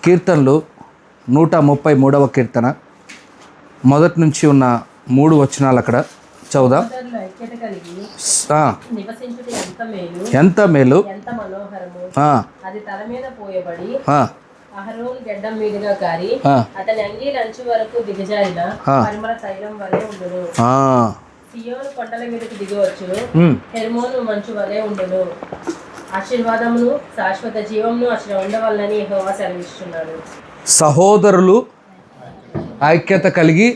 కీర్తనలు 133వ కీర్తన మొదటి నుంచి ఉన్న 3 వచనాలు అక్కడ చదువుదాం. ఎంత మేలు అది తల మీద పోయబడి అహరోను గెడ్డం మీదుగా కారి అతని అంగీల అంచు వరకు దిగజారిన పరిమళ తైలం వలె ఉండును. సియోను కొండల మీదకి దిగవచ్చును, హెర్మోను మంచు వలె ఉండును. ఆశీర్వాదమును శాశ్వత జీవమును అసలు ఉండవాలని యెహోవా సెలవిస్తున్నాడు. సహోదరులు ఐక్యత కలిగి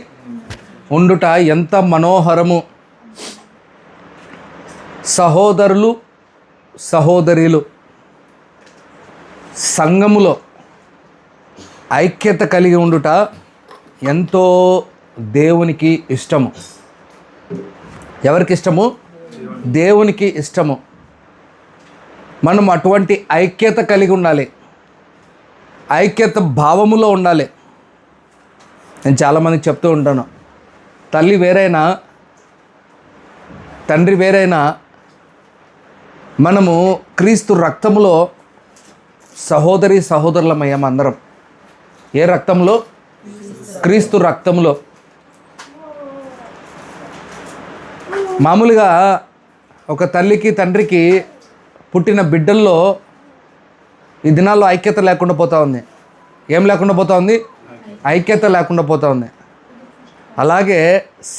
ఉండుట ఎంత మనోహరము. సహోదరులు సహోదరులు సంఘములో ఐక్యత కలిగి ఉండుట ఎంతో దేవునికి ఇష్టము. ఎవరికి ఇష్టము? దేవునికి ఇష్టము. మనం అటువంటి ఐక్యత కలిగి ఉండాలి, ఐక్యత భావములో ఉండాలి. నేను చాలామందికి చెప్తూ ఉంటాను, తల్లి వేరైనా తండ్రి వేరైనా మనము క్రీస్తు రక్తములో సహోదరి సహోదరులమయ్యాం అందరం. ఏ రక్తంలో? క్రీస్తు రక్తంలో. మామూలుగా ఒక తల్లికి తండ్రికి పుట్టిన బిడ్డల్లో ఈ దినాల్లో ఐక్యత లేకుండా పోతూ ఉంది. ఏం లేకుండా పోతూ ఉంది? ఐక్యత లేకుండా పోతూ ఉంది. అలాగే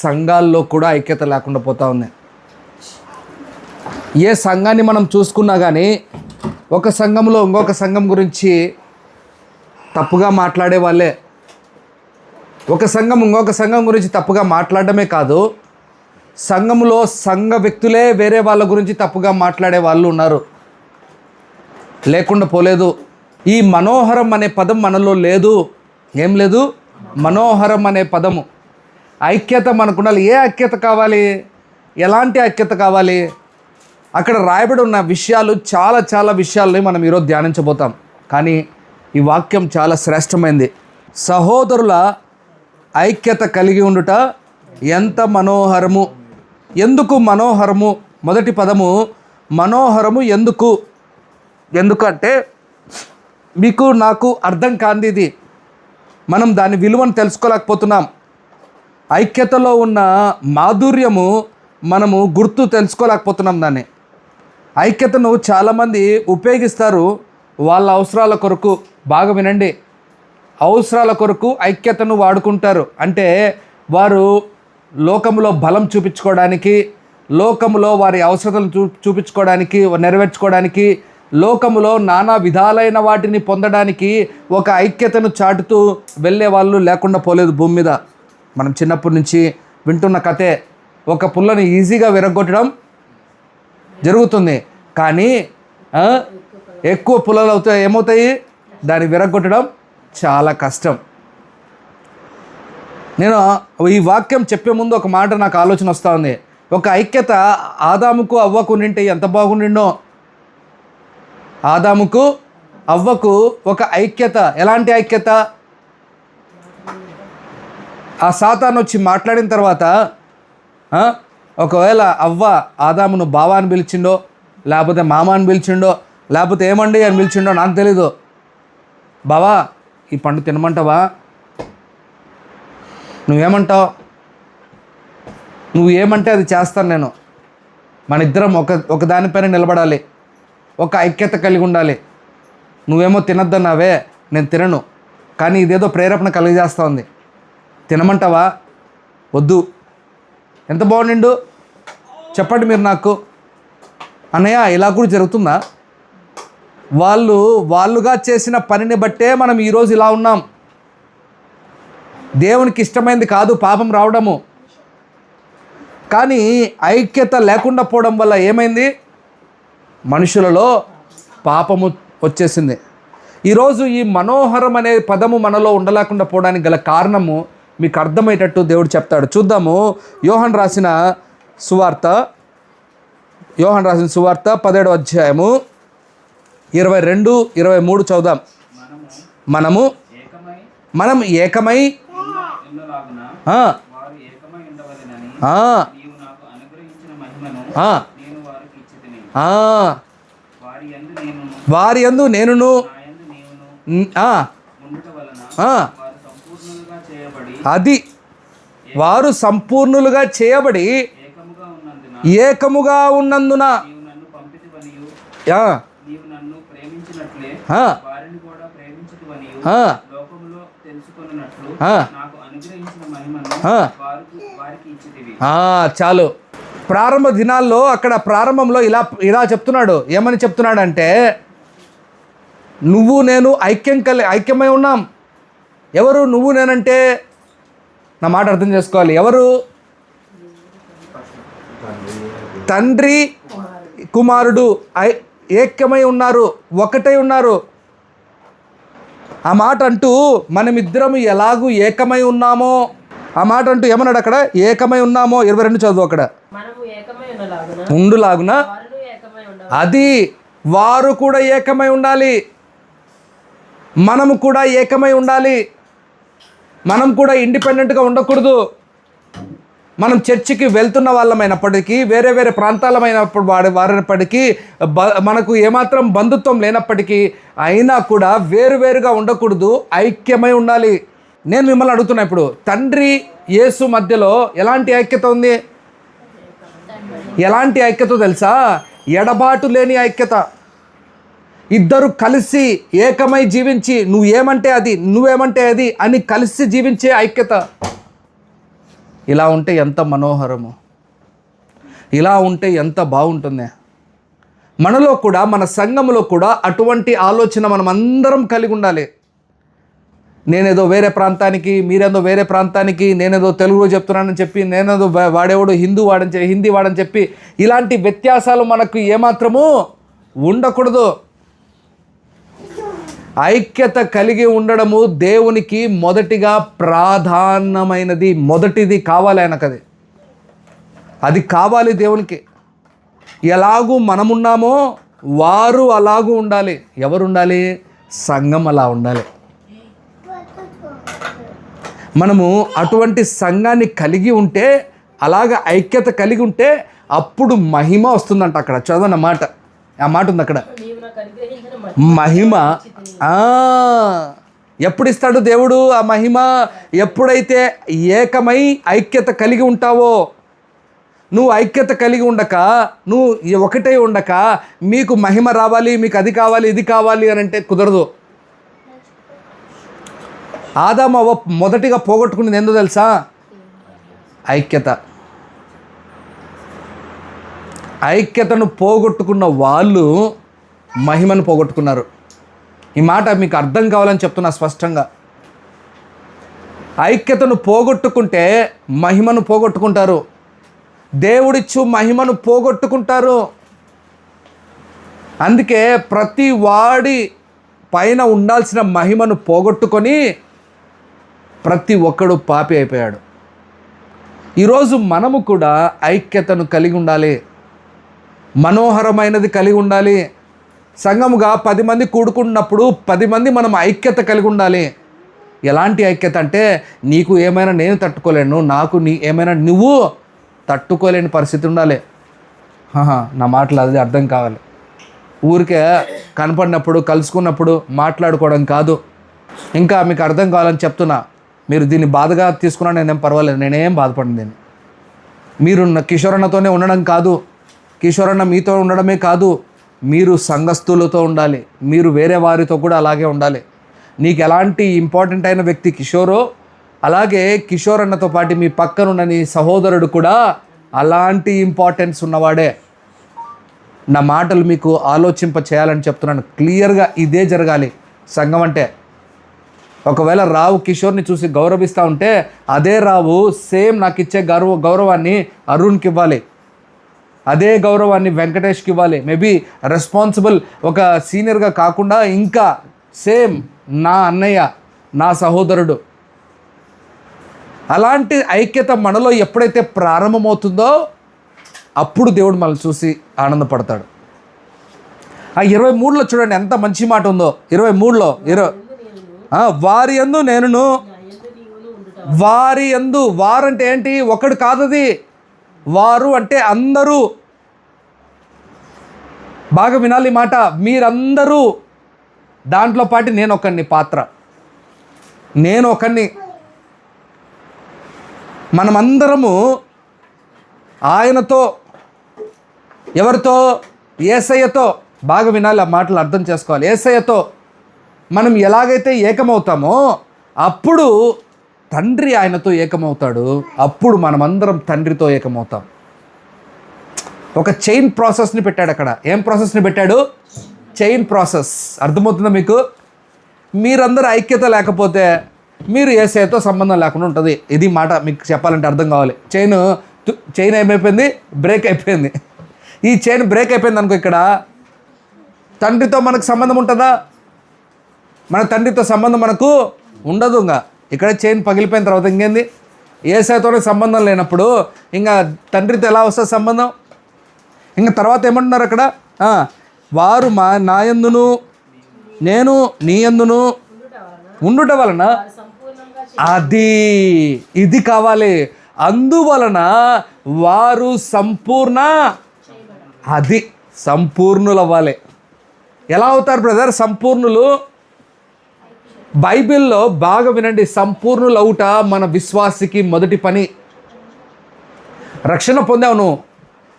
సంఘాల్లో కూడా ఐక్యత లేకుండా పోతూ ఉంది. ఏ సంఘాన్ని మనం చూసుకున్నా కానీ ఒక సంఘంలో ఇంకొక సంఘం గురించి తప్పుగా మాట్లాడే వాళ్ళే. ఒక సంఘం ఇంకొక సంఘం గురించి తప్పుగా మాట్లాడడమే కాదు, సంఘంలో సంఘ వ్యక్తులే వేరే వాళ్ళ గురించి తప్పుగా మాట్లాడే వాళ్ళు ఉన్నారు. లేకుండా పోలేదు. ఈ మనోహరం అనే పదం మనలో లేదు. ఏం లేదు? మనోహరం అనే పదము. ఐక్యత మనకు ఉండాలి. ఏ ఐక్యత కావాలి? ఎలాంటి ఐక్యత కావాలి? అక్కడ రాయబడి ఉన్న విషయాలు చాలా విషయాలని మనం ఈరోజు ధ్యానించబోతాం. కానీ ఈ వాక్యం చాలా శ్రేష్టమైంది. సహోదరుల ఐక్యత కలిగి ఉండుట ఎంత మనోహరము. ఎందుకు మనోహరము? మొదటి పదము మనోహరము. ఎందుకంటే మీకు నాకు అర్థం కాంది ఇది. మనం దాని విలువను తెలుసుకోలేకపోతున్నాం. ఐక్యతలో ఉన్న మాధుర్యము మనము గుర్తు తెలుసుకోలేకపోతున్నాం. దాన్ని ఐక్యతను చాలామంది ఉపయోగిస్తారు వాళ్ళ అవసరాల కొరకు. బాగా వినండి, అవసరాల కొరకు ఐక్యతను వాడుకుంటారు. అంటే వారు లోకములో బలం చూపించుకోవడానికి, లోకములో వారి అవసరతలను చూపించుకోవడానికి, నెరవేర్చుకోవడానికి, లోకములో నానా విధాలైన వాటిని పొందడానికి ఒక ఐక్యతను చాటుతూ వెళ్ళే వాళ్ళు లేకుండా పోలేదు భూమి మీద. మనం చిన్నప్పటి నుంచి వింటున్న కథే. ఒక పుల్లని ఈజీగా విరగొట్టడం జరుగుతుంది, కానీ ఎక్కువ పుల్లలు అవుతాయి. ఏమవుతాయి? దాన్ని విరగొట్టడం చాలా కష్టం. నేను ఈ వాక్యం చెప్పే ముందు ఒక మాట నాకు ఆలోచన వస్తూ ఉంది. ఒక ఐక్యత ఆదాముకు అవ్వకు నింటే ఎంత బాగుండిండో. ఆదాముకు అవ్వకు ఒక ఐక్యత. ఎలాంటి ఐక్యత? ఆ సాతాను వచ్చి మాట్లాడిన తర్వాత ఒకవేళ అవ్వ ఆదామును బావా అని పిలిచిండో, లేకపోతే మామ అని పిలిచిండో, లేకపోతే ఏమండి అని పిలిచిండో నాకు తెలీదు. బావా ఈ పండు తినమంటావా? నువ్వేమంటావు? నువ్వు ఏమంటే అది చేస్తాను నేను. మన ఇద్దరం ఒక దానిపైన నిలబడాలి, ఒక ఐక్యత కలిగి ఉండాలి. నువ్వేమో తినద్దన్నావే, నేను తినను, కానీ ఇదేదో ప్రేరేపణ కలిగజేస్తూ ఉంది. తినమంటావా? వద్దు. ఎంత బాగుండిండు చెప్పండి మీరు నాకు. అన్నయ్య ఇలా కూడా జరుగుతుందా? వాళ్ళుగా చేసిన పనిని బట్టే మనం ఈరోజు ఇలా ఉన్నాం. దేవునికి ఇష్టమైంది కాదు పాపం రావడము, కానీ ఐక్యత లేకుండా పోవడం వల్ల ఏమైంది? మనుషులలో పాపము వచ్చేసింది. ఈరోజు ఈ మనోహరం అనే పదము మనలో ఉండలేకుండా పోవడానికి గల కారణము మీకు అర్థమయ్యేటట్టు దేవుడు చెప్తాడు. చూద్దాము. యోహాను రాసిన సువార్త 17వ అధ్యాయము 22-23 చదువుదాం. మనం ఏకమై వారి యందు నేనును అది వారు సంపూర్ణులుగా చేయబడి ఏకముగా ఉన్నందున చాలు. ప్రారంభ దినాల్లో అక్కడ ప్రారంభంలో ఇలా చెప్తున్నాడు. ఏమని చెప్తున్నాడంటే, నువ్వు నేను ఐక్యమై ఉన్నాం. ఎవరు నువ్వు నేనంటే? నా మాట అర్థం చేసుకోవాలి. ఎవరు? తండ్రి కుమారుడు ఐక్యమై ఉన్నారు, ఒకటై ఉన్నారు. ఆ మాట అంటూ మనమిద్దరం ఎలాగూ ఏకమై ఉన్నామో, ఆ మాట అంటూ ఏమన్నాడు అక్కడ? ఏకమై ఉన్నామో. 22 చదువు అక్కడ. ఉండులాగున అది వారు కూడా ఏకమై ఉండాలి, మనము కూడా ఏకమై ఉండాలి. మనం కూడా ఇండిపెండెంట్గా ఉండకూడదు. మనం చర్చికి వెళ్తున్న వాళ్ళమైనప్పటికీ, వేరే వేరే ప్రాంతాలమైనప్పుడు వారినప్పటికీ, మనకు ఏమాత్రం బంధుత్వం లేనప్పటికీ అయినా కూడా వేరువేరుగా ఉండకూడదు, ఐక్యమై ఉండాలి. నేను మిమ్మల్ని అడుగుతున్నా, ఇప్పుడు తండ్రి యేసు మధ్యలో ఎలాంటి ఐక్యత ఉంది? ఎలాంటి ఐక్యత తెలుసా? ఎడబాటు లేని ఐక్యత. ఇద్దరు కలిసి ఏకమై జీవించి, నువ్వేమంటే అది, నువ్వేమంటే అది అని కలిసి జీవించే ఐక్యత. ఇలా ఉంటే ఎంత మనోహరము, ఇలా ఉంటే ఎంత బాగుంటుంది. మనలో కూడా, మన సంఘంలో కూడా అటువంటి ఆలోచన మనం అందరం కలిగి ఉండాలి. నేనేదో వేరే ప్రాంతానికి, మీరేదో వేరే ప్రాంతానికి, నేనేదో తెలుగులో చెప్తున్నానని చెప్పి, నేనేదో వాడేవాడు హిందీ వాడని చెప్పి, ఇలాంటి వ్యత్యాసాలు మనకు ఏమాత్రము ఉండకూడదు. ఐక్యత కలిగి ఉండడము దేవునికి మొదటిగా ప్రాధాన్యమైనది. మొదటిది కావాలి ఆయనకది. అది కావాలి దేవునికి. ఎలాగూ మనమున్నామో వారు అలాగూ ఉండాలి. ఎవరు ఉండాలి? సంఘం అలా ఉండాలి. మనము అటువంటి సంఘాన్ని కలిగి ఉంటే, అలాగ ఐక్యత కలిగి ఉంటే అప్పుడు మహిమ వస్తుందంట. అక్కడ చదవన్న మాట, ఆ మాట ఉంది అక్కడ. మహిమ ఎప్పుడు ఇస్తాడు దేవుడు ఆ మహిమ? ఎప్పుడైతే ఏకమై ఐక్యత కలిగి ఉంటావో. నువ్వు ఐక్యత కలిగి ఉండక, నువ్వు ఒకటే ఉండక, మీకు మహిమ రావాలి, మీకు అది కావాలి, ఇది కావాలి అని అంటే కుదరదు. ఆదాము అవ్వ మొదటిగా పోగొట్టుకునేది ఏందో తెలుసా? ఐక్యత. ఐక్యతను పోగొట్టుకున్న వాళ్ళు మహిమను పోగొట్టుకున్నారు. ఈ మాట మీకు అర్థం కావాలని చెప్తున్నా స్పష్టంగా. ఐక్యతను పోగొట్టుకుంటే మహిమను పోగొట్టుకుంటారు. దేవుడిచ్చు మహిమను పోగొట్టుకుంటారు. అందుకే ప్రతి వాడి పైన ఉండాల్సిన మహిమను పోగొట్టుకొని ప్రతి ఒక్కడు పాపి అయిపోయాడు. ఈరోజు మనము కూడా ఐక్యతను కలిగి ఉండాలి, మనోహరమైనది కలిగి ఉండాలి. సంఘముగా 10 మంది కూడుకున్నప్పుడు 10 మంది మనం ఐక్యత కలిగి ఉండాలి. ఎలాంటి ఐక్యత అంటే, నీకు ఏమైనా నేను తట్టుకోలేను, నాకు ఏమైనా నువ్వు తట్టుకోలేని పరిస్థితి ఉండాలి. నా మాటలు అది అర్థం కావాలి. ఊరికే కనపడినప్పుడు, కలుసుకున్నప్పుడు మాట్లాడుకోవడం కాదు. ఇంకా మీకు అర్థం కావాలని చెప్తున్నా. మీరు దీన్ని బాధగా తీసుకున్నా నేనేం పర్వాలేదు, నేనేం బాధపడిన దీన్ని. మీరు కిషోరన్నతోనే ఉండడం కాదు, కిషోరన్న మీతో ఉండడమే కాదు, మీరు సంఘస్థులతో ఉండాలి, మీరు వేరే వారితో కూడా అలాగే ఉండాలి. నీకు ఎలాంటి ఇంపార్టెంట్ అయిన వ్యక్తి కిషోరో, అలాగే కిషోర్ అన్నతో పాటు మీ పక్కనున్న నీ సహోదరుడు కూడా అలాంటి ఇంపార్టెన్స్ ఉన్నవాడే. నా మాటలు మీకు ఆలోచింప చేయాలని చెప్తున్నాను. క్లియర్గా ఇదే జరగాలి సంఘం అంటే. ఒకవేళ రావు కిషోర్ని చూసి గౌరవిస్తూ ఉంటే, అదే రావు సేమ్ నాకు ఇచ్చే గౌరవాన్ని అరుణ్కి ఇవ్వాలి, అదే గౌరవాన్ని వెంకటేష్కి ఇవ్వాలి. మేబీ రెస్పాన్సిబుల్ ఒక సీనియర్గా కాకుండా ఇంకా సేమ్ నా అన్నయ్య, నా సహోదరుడు. అలాంటి ఐక్యత మనలో ఎప్పుడైతే ప్రారంభమవుతుందో అప్పుడు దేవుడు మనల్ని చూసి ఆనందపడతాడు. ఆ 23లో చూడండి ఎంత మంచి మాట ఉందో. 23లో వారి యందు నేనును, వారి యందు. వారంటే ఏంటి? ఒకడు కాదది. వారు అంటే అందరూ. బాగా వినాలి మాట. మీరందరూ దాంట్లో పాటు నేను ఒకడిని పాత్ర. నేను ఒకరిని. మనమందరము ఆయనతో, ఎవరితో? యేసయ్యతో. బాగా వినాలి, ఆ మాటలు అర్థం చేసుకోవాలి. యేసయ్యతో మనం ఎలాగైతే ఏకమవుతామో అప్పుడు తండ్రి ఆయనతో ఏకమవుతాడు, అప్పుడు మనమందరం తండ్రితో ఏకమవుతాం. ఒక చైన్ ప్రాసెస్ని పెట్టాడు అక్కడ. ఏం ప్రాసెస్ని పెట్టాడు? Chain process. అర్థమవుతుందా మీకు? మీరందరూ ఐక్యత లేకపోతే మీరు యేసయ్యతో సంబంధం లేకుండా ఉంటుంది. ఇది మాట మీకు చెప్పాలంటే అర్థం కావాలి. చైన్ ఏమైపోయింది? బ్రేక్ అయిపోయింది. ఈ చైన్ బ్రేక్ అయిపోయింది అనుకో, ఇక్కడ తండ్రితో మనకు సంబంధం ఉంటుందా? మన తండ్రితో సంబంధం మనకు ఉండదు. ఇంకా ఇక్కడ చైన్ పగిలిపోయిన తర్వాత ఇంకేంది? యేసయ్యతోనే సంబంధం లేనప్పుడు ఇంకా తండ్రితో ఎలా వస్తుంది సంబంధం? ఇంకా తర్వాత ఏమంటున్నారు అక్కడ? వారు నా యందును నేను నీ యందును ఉండుట వలన, ఇది కావాలి. అందువలన వారు సంపూర్ణులు అవ్వాలి. ఎలా అవుతారు బ్రదర్ సంపూర్ణులు? బైబిల్లో బాగా వినండి, సంపూర్ణులు అవుట మన విశ్వాసికి మొదటి పని. రక్షణ పొందావు నువ్వు,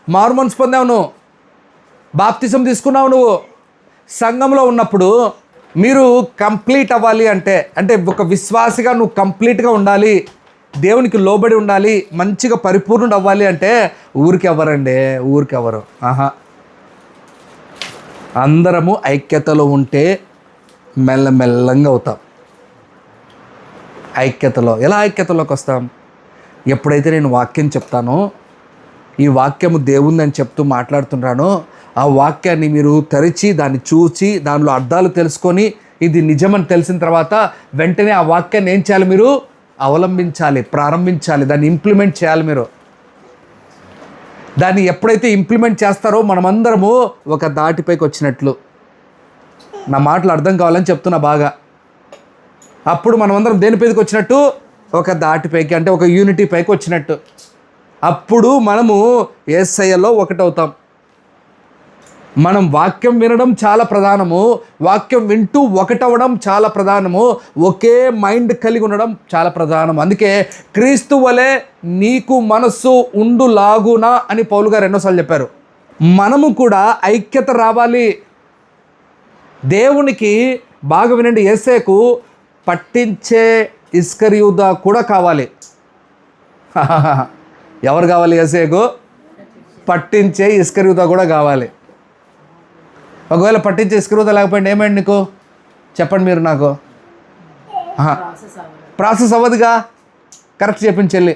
మారుమనసు పొందావు నువ్వు, బాప్తిజం తీసుకున్నావు నువ్వు. సంఘంలో ఉన్నప్పుడు మీరు కంప్లీట్ అవ్వాలి అంటే ఒక విశ్వాసిగా నువ్వు కంప్లీట్గా ఉండాలి, దేవునికి లోబడి ఉండాలి, మంచిగా పరిపూర్ణుడు అవ్వాలి అంటే ఊరికెవరు. అందరము ఐక్యతలో ఉంటే మెల్లమెల్లంగా అవుతాం. ఐక్యతలో ఎలా ఐక్యతలోకి వస్తాం? ఎప్పుడైతే నేను వాక్యం చెప్తానో, ఈ వాక్యము దేవుంది అని చెప్తూ మాట్లాడుతున్నానో, ఆ వాక్యాన్ని మీరు తెరిచి దాన్ని చూసి దానిలో అర్థాలు తెలుసుకొని ఇది నిజమని తెలిసిన తర్వాత వెంటనే ఆ వాక్యాన్ని ఏం చేయాలి? మీరు అవలంబించాలి, ప్రారంభించాలి, దాన్ని ఇంప్లిమెంట్ చేయాలి. మీరు దాన్ని ఎప్పుడైతే ఇంప్లిమెంట్ చేస్తారో మనమందరము ఒక దాటిపైకి వచ్చినట్లు. నా మాటలు అర్థం కావాలని చెప్తున్నా బాగా. అప్పుడు మనమందరం దేనిపైకి వచ్చినట్టు? ఒక దాటిపైకి, అంటే ఒక యూనిటీ పైకి వచ్చినట్టు. అప్పుడు మనము యేసయ్యలో ఒకటవుతాం. మనం వాక్యం వినడం చాలా ప్రధానము, వాక్యం వింటూ ఒకటవడం చాలా ప్రధానము, ఒకే మైండ్ కలిగి ఉండడం చాలా ప్రధానం. అందుకే క్రీస్తు వలె నీకు మనస్సు ఉండులాగునా అని పౌలు గారు ఎన్నోసార్లు చెప్పారు. మనము కూడా ఐక్యత రావాలి. దేవునికి బాగా వినండి, యేసయ్యకు పట్టించే ఇస్కరియోతా కూడా కావాలి. ఎవరు కావాలి? యేసయ్యకు పట్టించే ఇస్కరియోతా కూడా కావాలి. ఒకవేళ పట్టించే ఇస్కరియోతా లేకపోయింది ఏమైంది నీకు? చెప్పండి మీరు నాకు. ప్రాసెస్ అవ్వదుగా. కరెక్ట్ చెప్పింది చెల్లి.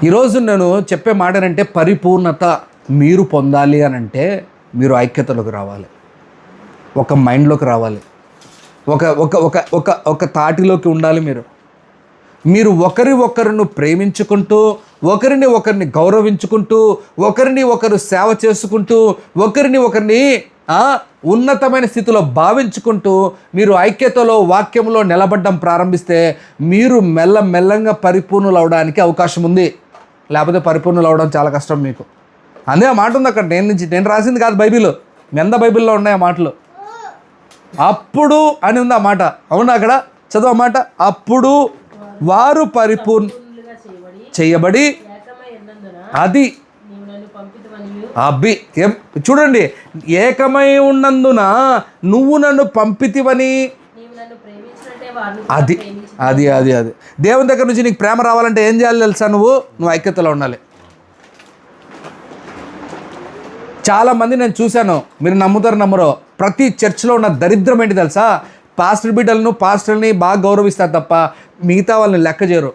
ఈరోజు నేను చెప్పే మాట ఏంటంటే, పరిపూర్ణత మీరు పొందాలి అని అంటే మీరు ఐక్యతలోకి రావాలి, ఒక మైండ్లోకి రావాలి, ఒక ఒక ఒక ఒక ఒక తాటిలోకి ఉండాలి. మీరు ఒకరిని ప్రేమించుకుంటూ, ఒకరిని గౌరవించుకుంటూ, ఒకరిని సేవ చేసుకుంటూ, ఒకరిని ఉన్నతమైన స్థితిలో భావించుకుంటూ మీరు ఐక్యతలో వాక్యంలో నిలబడడం ప్రారంభిస్తే మీరు మెల్లమెల్లంగా పరిపూర్ణులు అవడానికి అవకాశం ఉంది. లేకపోతే పరిపూర్ణులు అవడం చాలా కష్టం మీకు. అదే ఆ మాట ఉంది అక్కడ. నేను రాసింది కాదు బైబిల్, మెంద బైబిల్లో ఉన్నాయి ఆ మాటలు. అప్పుడు అని ఉంది ఆ మాట. అవునా? అక్కడ చదువు ఆ మాట. అప్పుడు వారు పరిపూర్ణ చేయబడి, అది చూడండి, ఏకమై ఉన్నందున నువ్వు నన్ను పంపితివని. అది అది అది అది దేవుని దగ్గర నుంచి నీకు ప్రేమ రావాలంటే ఏం చేయాలి తెలుసా? నువ్వు ఐక్యతలో ఉండాలి. చాలామంది నేను చూశాను, మీరు నమ్ముతారు నమ్మరో, ప్రతి చర్చ్లో ఉన్న దరిద్రం ఏంటి తెలుసా? పాస్టర్ని బాగా గౌరవిస్తారు తప్ప మిగతా వాళ్ళని లెక్క చేయరు.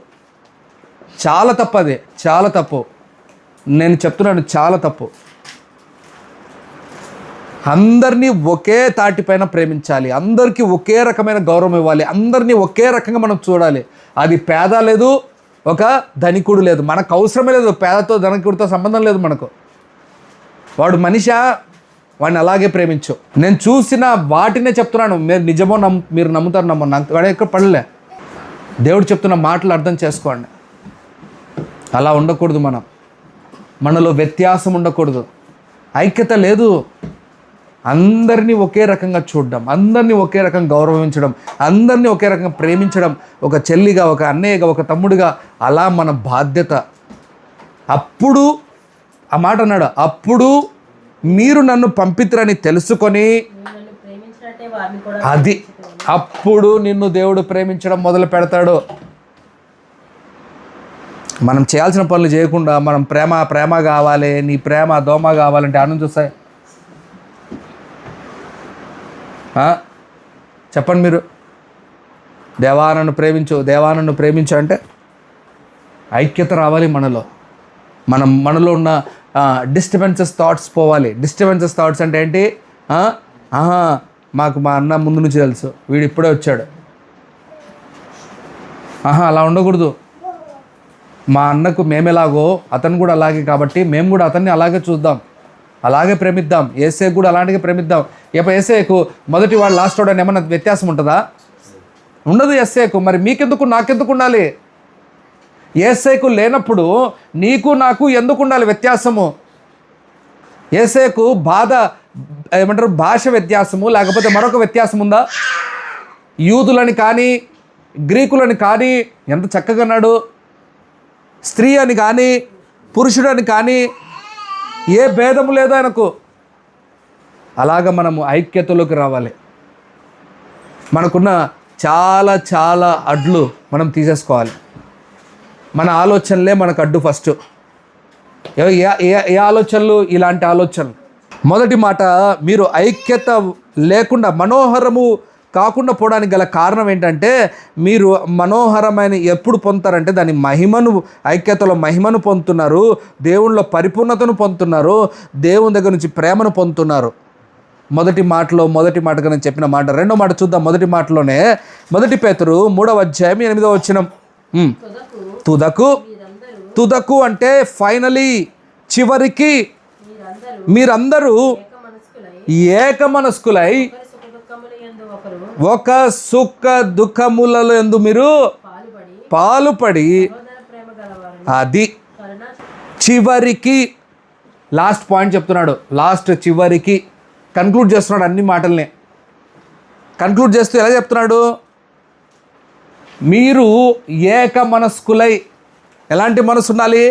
చాలా తప్పు, అది చాలా తప్పు. నేను చెప్తున్నాను, చాలా తప్పు. అందరినీ ఒకే తాటిపైన ప్రేమించాలి, అందరికీ ఒకే రకమైన గౌరవం ఇవ్వాలి, అందరినీ ఒకే రకంగా మనం చూడాలి. అది పేద లేదు, ఒక ధనికుడు లేదు. మనకు అవసరమే లేదు, పేదతో ధనికుడితో సంబంధం లేదు మనకు. వాడు మనిషా, వాడిని అలాగే ప్రేమించు. నేను చూసిన వాటినే చెప్తున్నాను. మీరు నిజమో మీరు నమ్ముతారు నమ్మో నాకు వాడు ఎక్కడ పడలే. దేవుడు చెప్తున్న మాటలు అర్థం చేసుకోండి. అలా ఉండకూడదు. మనలో వ్యత్యాసం ఉండకూడదు. ఐక్యత లేదు. అందరినీ ఒకే రకంగా చూడడం, అందరినీ ఒకే రకంగా గౌరవించడం, అందరినీ ఒకే రకంగా ప్రేమించడం, ఒక చెల్లిగా, ఒక అన్నయ్యగా, ఒక తమ్ముడిగా, అలా మన బాధ్యత. అప్పుడు ఆ మాట అన్నాడు, అప్పుడు మీరు నన్ను పంపితురని తెలుసుకొని, అది అప్పుడు నిన్ను దేవుడు ప్రేమించడం మొదలు పెడతాడు. మనం చేయాల్సిన పనులు చేయకుండా మనం ప్రేమ కావాలి, నీ ప్రేమ దోమ కావాలంటే ఆనందం చూస్తాయి. చెప్పండి మీరు, దేవా నన్ను ప్రేమించు అంటే ఐక్యత రావాలి మనలో. మనలో ఉన్న డిస్టర్బెన్సెస్ థాట్స్ పోవాలి. డిస్టర్బెన్సెస్ థాట్స్ అంటే ఏంటి? మాకు మా అన్న ముందు నుంచి తెలుసు, వీడు ఇప్పుడే వచ్చాడు, అలా ఉండకూడదు. మా అన్నకు మేమెలాగో అతను కూడా అలాగే, కాబట్టి మేము కూడా అతన్ని అలాగే చూద్దాం, అలాగే ప్రేమిద్దాం. యేసేకు కూడా అలాంటిగా ప్రేమిద్దాం. యేసేకు మొదటి వాడు లాస్ట్ వాడు అని ఏమన్నా వ్యత్యాసం ఉంటుందా? ఉండదు యేసేకు. మరి మీకెందుకు నాకెందుకు ఉండాలి? యేసేకు లేనప్పుడు నీకు నాకు ఎందుకు ఉండాలి వ్యత్యాసము? యేసేకు భాష వ్యత్యాసము, లేకపోతే మరొక వ్యత్యాసం ఉందా? యూదులని కానీ గ్రీకులని కానీ ఎంత చక్కగా అన్నాడు. స్త్రీ అని కానీ పురుషుడని కానీ ఏ భేదము లేదు ఆయనకు. అలాగ మనము ఐక్యతలోకి రావాలి. మనకున్న చాలా చాలా అడ్లు మనం తీసేసుకోవాలి. మన ఆలోచనలే మనకు అడ్డు. ఫస్ట్ ఏ ఆలోచనలు? ఇలాంటి ఆలోచనలు. మొదటి మాట, మీరు ఐక్యత లేకుండా మనోహరము కాకుండా పోవడానికి గల కారణం ఏంటంటే, మీరు మనోహరమైన ఎప్పుడు పొందుతారంటే దాని మహిమను, ఐక్యతలో మహిమను పొందుతున్నారు, దేవుళ్ళలో పరిపూర్ణతను పొందుతున్నారు, దేవుని దగ్గర నుంచి ప్రేమను పొందుతున్నారు. మొదటి మాటగా నేను చెప్పిన మాట. రెండో మాట చూద్దాం. మొదటి మాటలోనే 1 పేతురు 3:8 తుదకు అంటే ఫైనలీ, చివరికి మీరందరూ ఏకమనస్కులై ఒక సుఖ దుఃఖములలో యందు మీరు పాలుపడి, అది చివరికి లాస్ట్ పాయింట్ చెప్తున్నాడు. చివరికి కన్క్లూడ్ చేస్తున్నాడు అన్ని మాటల్ని. కన్క్లూడ్ చేస్తూ ఎలా చెప్తున్నాడు? మీరు ఏక మనస్కులై. ఎలాంటి మనసు ఉండాలి?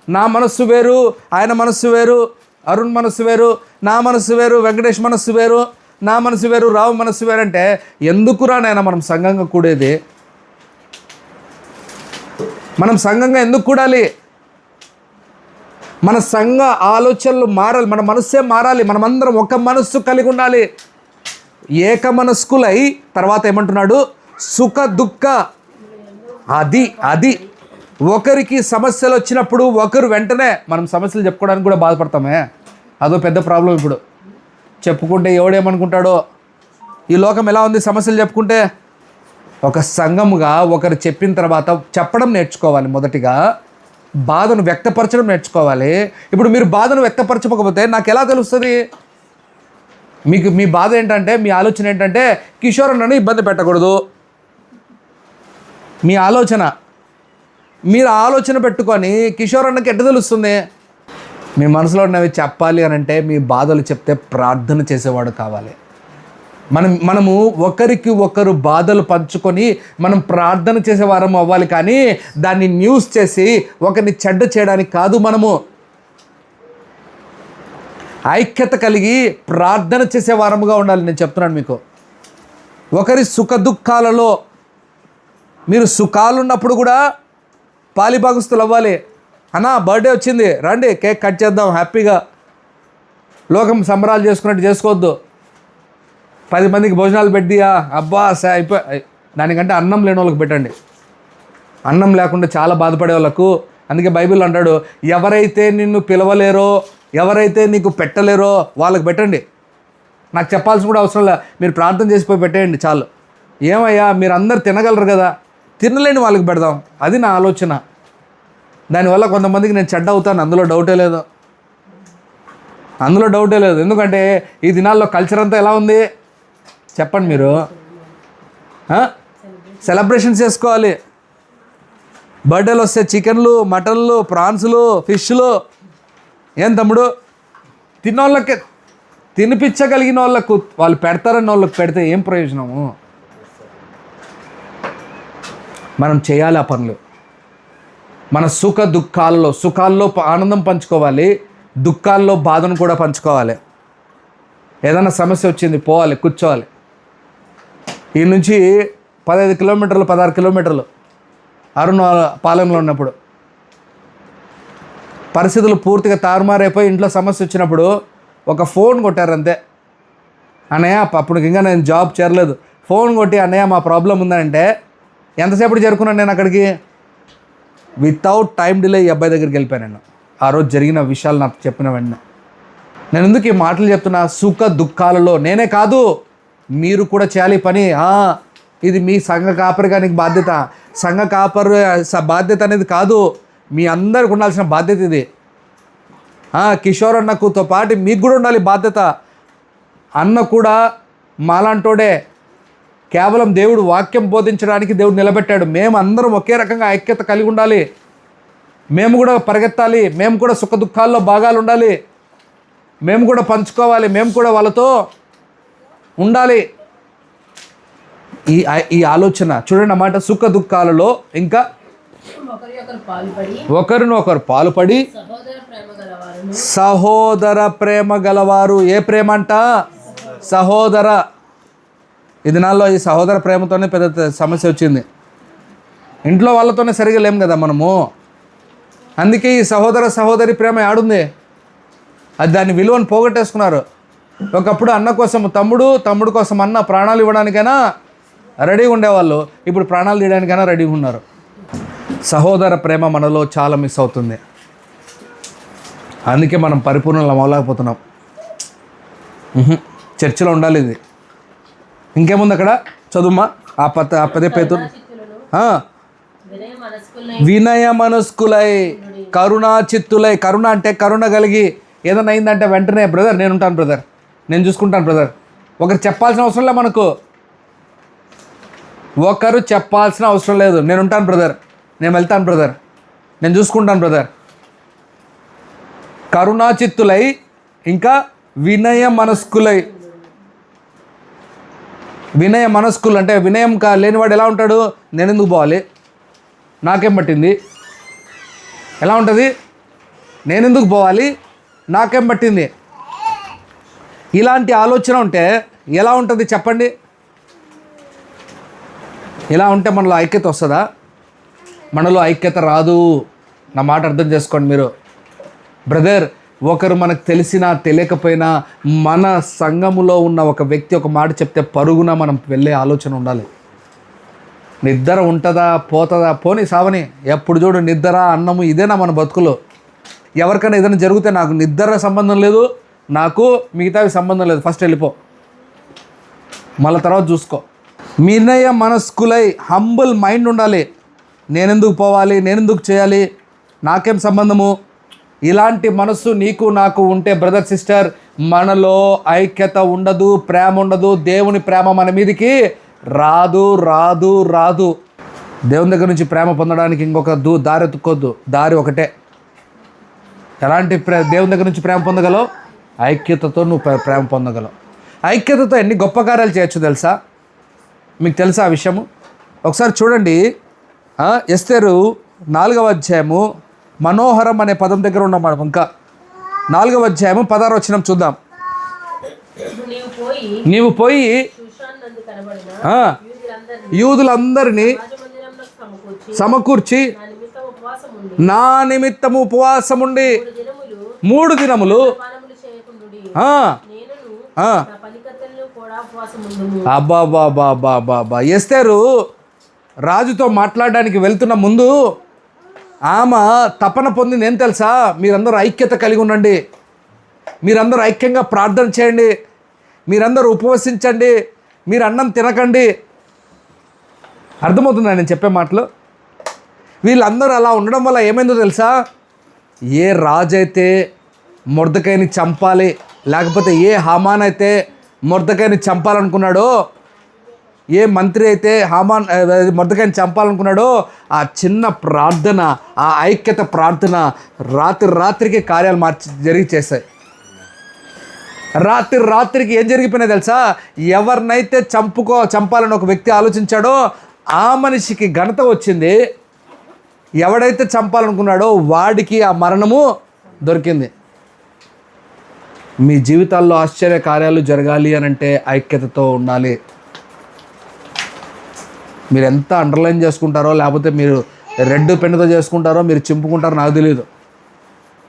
నా మనస్సు వేరు, ఆయన మనస్సు వేరు, అరుణ్ మనస్సు వేరు, నా మనస్సు వేరు, వెంకటేష్ మనస్సు వేరు, నా మనసు వేరు, రావు మనసు వేరు అంటే ఎందుకురా నాయన మనం సంఘంగా కూడేది? మనం సంఘంగా ఎందుకు కూడాలి? మన సంఘ ఆలోచనలు మారాలి, మన మనస్సే మారాలి, మనమందరం ఒక మనస్సు కలిగి ఉండాలి. ఏక మనస్కులై, తర్వాత ఏమంటున్నాడు? సుఖ దుఃఖ, అది ఒకరికి సమస్యలు వచ్చినప్పుడు ఒకరు వెంటనే, మనం సమస్యలు చెప్పుకోవడానికి కూడా బాధపడతామే, అదో పెద్ద ప్రాబ్లం. ఇప్పుడు చెప్పుకుంటే ఎవడేమనుకుంటాడో. ఈ లోకం ఎలా ఉంది సమస్యలు చెప్పుకుంటే? ఒక సంఘముగా ఒకరు చెప్పిన తర్వాత చెప్పడం నేర్చుకోవాలి. మొదటిగా బాధను వ్యక్తపరచడం నేర్చుకోవాలి. ఇప్పుడు మీరు బాధను వ్యక్తపరచకపోతే నాకు ఎలా తెలుస్తుంది? మీ బాధ ఏంటంటే, మీ ఆలోచన ఏంటంటే, కిషోర్ అన్నను ఇబ్బంది పెట్టకూడదు. మీ ఆలోచన, మీరు ఆలోచన పెట్టుకొని కిషోర్ అన్నకి ఎట్ట తెలుస్తుంది? మీ మనసులో ఉన్నవి చెప్పాలి అని అంటే మీ బాధలు చెప్తే ప్రార్థన చేసేవాడు కావాలి. మనము ఒకరికి ఒకరు బాధలు పంచుకొని మనం ప్రార్థన చేసేవారం అవ్వాలి, కానీ దాన్ని న్యూస్ చేసి ఒకరిని చెడ్డ చేయడానికి కాదు. మనము ఐక్యత కలిగి ప్రార్థన చేసేవారముగా ఉండాలి. నేను చెప్తున్నాను మీకు, ఒకరి సుఖ దుఃఖాలలో, మీరు సుఖాలు ఉన్నప్పుడు కూడా పాలిభాగస్తులు అవ్వాలి. అన్నా బర్త్డే వచ్చింది, రండి కేక్ కట్ చేద్దాం హ్యాపీగా. లోకం సంబరాలు చేసుకున్నట్టు చేసుకోవద్దు. 10 మందికి భోజనాలు పెట్టియా, అబ్బా అయిపోయి, దానికంటే అన్నం లేని వాళ్ళకి పెట్టండి. అన్నం లేకుండా చాలా బాధపడే వాళ్ళకు. అందుకే బైబిల్ అంటాడు, ఎవరైతే నిన్ను పిలవలేరో, ఎవరైతే నీకు పెట్టలేరో వాళ్ళకి పెట్టండి. నాకు చెప్పాల్సిన కూడా అవసరం లేదు, మీరు ప్రార్థన చేసిపోయి పెట్టేయండి చాలు. ఏమయ్యా మీరు అందరు తినగలరు కదా, తినలేని వాళ్ళకి పెడదాం. అది నా ఆలోచన. దానివల్ల కొంతమందికి నేను చెడ్డ అవుతాను, అందులో డౌటే లేదు. ఎందుకంటే ఈ దినాల్లో కల్చర్ అంతా ఎలా ఉంది చెప్పండి మీరు? సెలబ్రేషన్స్ చేసుకోవాలి. బర్త్డేలు వస్తే చికెన్లు, మటన్లు, ప్రాన్స్లు, ఫిష్లు. ఏం తమ్ముడు, తినిపించగలిగిన వాళ్ళకు వాళ్ళు పెడతారన్న వాళ్ళకు పెడితే ఏం ప్రయోజనము? మనం చేయాలి ఆ పనులు. మన సుఖాల్లో ఆనందం పంచుకోవాలి, దుఃఖాల్లో బాధను కూడా పంచుకోవాలి. ఏదైనా సమస్య వచ్చింది, పోవాలి, కూర్చోవాలి. ఈ నుంచి 15 కిలోమీటర్లు 16 కిలోమీటర్లు అరుణ్ పాలెంలో ఉన్నప్పుడు పరిస్థితులు పూర్తిగా తారుమారైపోయి ఇంట్లో సమస్య వచ్చినప్పుడు ఒక ఫోన్ కొట్టారు అంతే. అన్నయ్య, అప్పుడు ఇంకా నేను జాబ్ చేరలేదు, ఫోన్ కొట్టి అన్నయ్య మా ప్రాబ్లం ఉందంటే ఎంతసేపు చేరుకున్నాను నేను అక్కడికి. వితౌట్ టైం డిలే ఈ అబ్బాయి దగ్గరికి వెళ్ళిపోయాను నేను. ఆ రోజు జరిగిన విషయాలు నాకు చెప్పిన వెంటనే. నేను ఎందుకు ఈ మాటలు చెప్తున్నా? సుఖ దుఃఖాలలో నేనే కాదు, మీరు కూడా చేయాలి పని. ఇది మీ సంఘ కాపరిగానికి బాధ్యత. సంఘ కాపరి బాధ్యత అనేది కాదు, మీ అందరికి ఉండాల్సిన బాధ్యత ఇది. కిషోర్ అన్నకుతో పాటు మీకు కూడా ఉండాలి బాధ్యత. అన్న కూడా మాలాంటోడే, కేవలం దేవుడు వాక్యం బోధించడానికి దేవుడు నిలబెట్టాడు. మేము అందరం ఒకే రకంగా ఐక్యత కలిగి ఉండాలి. మేము కూడా పరిగెత్తాలి, మేము కూడా సుఖ దుఃఖాల్లో భాగాలు ఉండాలి, మేము కూడా పంచుకోవాలి, మేము కూడా వాళ్ళతో ఉండాలి. ఈ ఆలోచన చూడండి అన్నమాట. సుఖ దుఃఖాలలో ఇంకా ఒకరినొకరు పాలుపడి సహోదర ప్రేమ గలవారు. ఏ ప్రేమ అంట? సహోదర. ఈ దినాల్లో ఈ సహోదర ప్రేమతోనే పెద్ద సమస్య వచ్చింది. ఇంట్లో వాళ్ళతోనే సరిగా లేం కదా మనము. అందుకే ఈ సహోదరి ప్రేమ ఆడుంది. అది దాని విలువను పోగొట్టేసుకున్నారు. ఒకప్పుడు అన్న కోసం తమ్ముడు కోసం అన్న ప్రాణాలు ఇవ్వడానికైనా రెడీగా ఉండేవాళ్ళు, ఇప్పుడు ప్రాణాలు తీయడానికైనా రెడీగా ఉన్నారు. సహోదర ప్రేమ మనలో చాలా మిస్ అవుతుంది. అందుకే మనం పరిపూర్ణంగా అవ్వలేకపోతున్నాం. చర్చిలో ఉండాలి ఇది. ఇంకేముంది అక్కడ? చదువుమా ఆ పదే పేతు వినయ మనస్కులై కరుణా చిత్తులై. కరుణ అంటే కరుణ కలిగి. ఏదైనా అయిందంటే వెంటనే బ్రదర్ నేను ఉంటాను, బ్రదర్ నేను చూసుకుంటాను, బ్రదర్. ఒకరు చెప్పాల్సిన అవసరం లేదు మనకు. ఒకరు చెప్పాల్సిన అవసరం లేదు. నేను ఉంటాను బ్రదర్, నేను వెళ్తాను బ్రదర్, నేను చూసుకుంటాను బ్రదర్. కరుణా చిత్తులై ఇంకా వినయ మనస్కులై. వినయ మనస్కులు అంటే వినయం లేనివాడు ఎలా ఉంటాడు? నేను ఎందుకు పోవాలి, నాకేం పట్టింది, ఎలా ఉంటుంది? నేను ఎందుకు పోవాలి, నాకేం పట్టింది? ఇలాంటి ఆలోచన ఉంటే ఎలా ఉంటుంది చెప్పండి? ఇలా ఉంటే మనలో ఐక్యత వస్తుందా? మనలో ఐక్యత రాదు. నా మాట అర్థం చేసుకోండి మీరు. బ్రదర్, ఒకరు మనకు తెలిసినా తెలియకపోయినా మన సంఘములో ఉన్న ఒక వ్యక్తి ఒక మాట చెప్తే పరుగున మనం వెళ్ళే ఆలోచన ఉండాలి. నిద్ర ఉంటుందా పోతుందా? పోనీ సావని. ఎప్పుడు చూడు నిద్ర అన్నము ఇదేనా మన బతుకులో? ఎవరికైనా ఏదైనా జరిగితే నాకు నిద్ర సంబంధం లేదు, నాకు మిగతావి సంబంధం లేదు, ఫస్ట్ వెళ్ళిపో, మళ్ళీ తర్వాత చూసుకో. వినయ మనస్కులై, హంబుల్ మైండ్ ఉండాలి. నేనెందుకు పోవాలి, నేనెందుకు చేయాలి, నాకేం సంబంధము? ఇలాంటి మనస్సు నీకు నాకు ఉంటే బ్రదర్ సిస్టర్, మనలో ఐక్యత ఉండదు, ప్రేమ ఉండదు. దేవుని ప్రేమ మన మీదికి రాదు రాదు రాదు. దేవుని దగ్గర నుంచి ప్రేమ పొందడానికి ఇంకొక దారి ఎత్తుకోవద్దు. దారి ఒకటే. ఎలాంటి దేవుని దగ్గర నుంచి ప్రేమ పొందగలవు? ఐక్యతతో నువ్వు ప్రేమ పొందగలవు. ఐక్యతతో ఎన్ని గొప్ప కార్యాలు చేయొచ్చు తెలుసా? మీకు తెలుసా ఆ విషయము? ఒకసారి చూడండి. ఎస్తేరు 4వ అధ్యాయము మనోహరం అనే పదం దగ్గర ఉన్నాం మనం. ఇంకా 4వ అధ్యాయము 16వ వచనం చూద్దాం. నీవు పోయి యూదులందరినీ సమకూర్చి నా నిమిత్తము ఉపవాసం ఉండి 3 దినములు అబ్బా. ఎస్తేరు రాజుతో మాట్లాడడానికి వెళ్తున్న ముందు ఆమె తపన పొందింది ఏం తెలుసా? మీరందరూ ఐక్యత కలిగి ఉండండి, మీరందరూ ఐక్యంగా ప్రార్థన చేయండి, మీరందరూ ఉపవసించండి, మీరు అన్నం తినకండి. అర్థమవుతుందా నేను చెప్పే మాటలు? వీళ్ళందరూ అలా ఉండడం వల్ల ఏమైందో తెలుసా? ఏ రాజు అయితే మొర్దెకైని చంపాలి, లేకపోతే ఏ హామాన్ అయితే మొర్దెకైని చంపాలనుకున్నాడో, ఏ మంత్రి అయితే మొర్దెకైని చంపాలనుకున్నాడో, ఆ చిన్న ప్రార్థన, ఆ ఐక్యత ప్రార్థన రాత్రికి కార్యాలు జరిగి చేస్తాయి. రాత్రికి ఏం జరిగిపోయినా తెలుసా? ఎవరినైతే చంపాలని ఒక వ్యక్తి ఆలోచించాడో ఆ మనిషికి ఘనత వచ్చింది. ఎవడైతే చంపాలనుకున్నాడో వాడికి ఆ మరణము దొరికింది. మీ జీవితాల్లో ఆశ్చర్య కార్యాలు జరగాలి అని అంటే ఐక్యతతో ఉండాలి. మీరు ఎంత అండర్లైన్ చేసుకుంటారో, లేకపోతే మీరు రెడ్ పెన్నుతో చేసుకుంటారో, మీరు చింపుకుంటారో నాకు తెలియదు.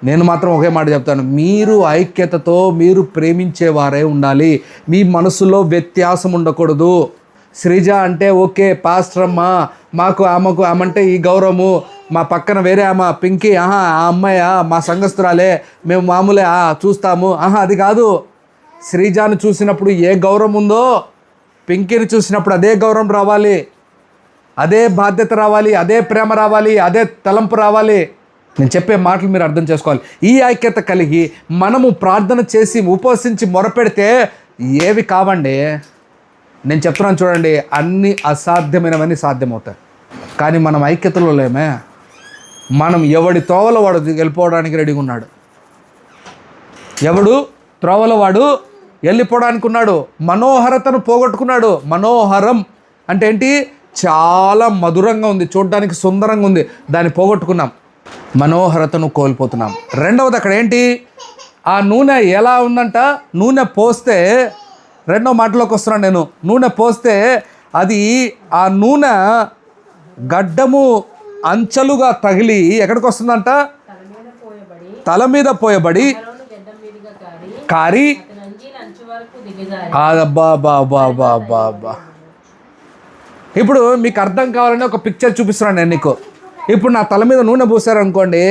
నేను మాత్రం ఒకే మాట చెప్తాను, మీరు ఐక్యతతో మీరు ప్రేమించేవారే ఉండాలి. మీ మనసులో వ్యత్యాసం ఉండకూడదు. శ్రీజ అంటే ఓకే, పాస్టర్ అమ్మ, ఆమెకు ఆమంటే ఈ గౌరవము, మా పక్కన వేరే ఆమె పింకీ, ఆ అమ్మాయ మా సంఘస్థురాలే, మేము మామూలే చూస్తాము, అది కాదు. శ్రీజాను చూసినప్పుడు ఏ గౌరవం ఉందో పింకీని చూసినప్పుడు అదే గౌరవం రావాలి, అదే బాధ్యత రావాలి, అదే ప్రేమ రావాలి, అదే తలంపు రావాలి. నేను చెప్పే మాటలు మీరు అర్థం చేసుకోవాలి. ఈ ఐక్యత కలిగి మనము ప్రార్థన చేసి ఉపవసించి మొరపెడితే ఏవి కావండి. నేను చెప్తున్నాను చూడండి, అన్ని అసాధ్యమైనవన్నీ సాధ్యమవుతాయి. కానీ మనం ఐక్యతలో లేమే. మనం ఎవడి త్రోవలో వాడు వెళ్ళిపోవడానికి రెడీగా ఉన్నాడు. ఎవడు త్రోవలో వాడు వెళ్ళిపోవడానికి ఉన్నాడు. మనోహరతను పోగొట్టుకున్నాడు. మనోహరం అంటే ఏంటి? చాలా మధురంగా ఉంది, చూడడానికి సుందరంగా ఉంది, దాన్ని పోగొట్టుకున్నాం. మనోహరతను కోల్పోతున్నాం. రెండవది అక్కడ ఏంటి? ఆ నూనె ఎలా ఉందంట? నూనె పోస్తే, రెండో మాటలోకి వస్తున్నాను నేను, నూనె పోస్తే అది ఆ నూనె గడ్డము అంచెలుగా తగిలి ఎక్కడికి వస్తుందంట? తల మీద పోయబడి కారి అబ్బా. ఇప్పుడు మీకు అర్థం కావాలని ఒక పిక్చర్ చూపిస్తున్నాను నేను నీకు. ఇప్పుడు నా తల మీద నూనె పూసారనుకోండి,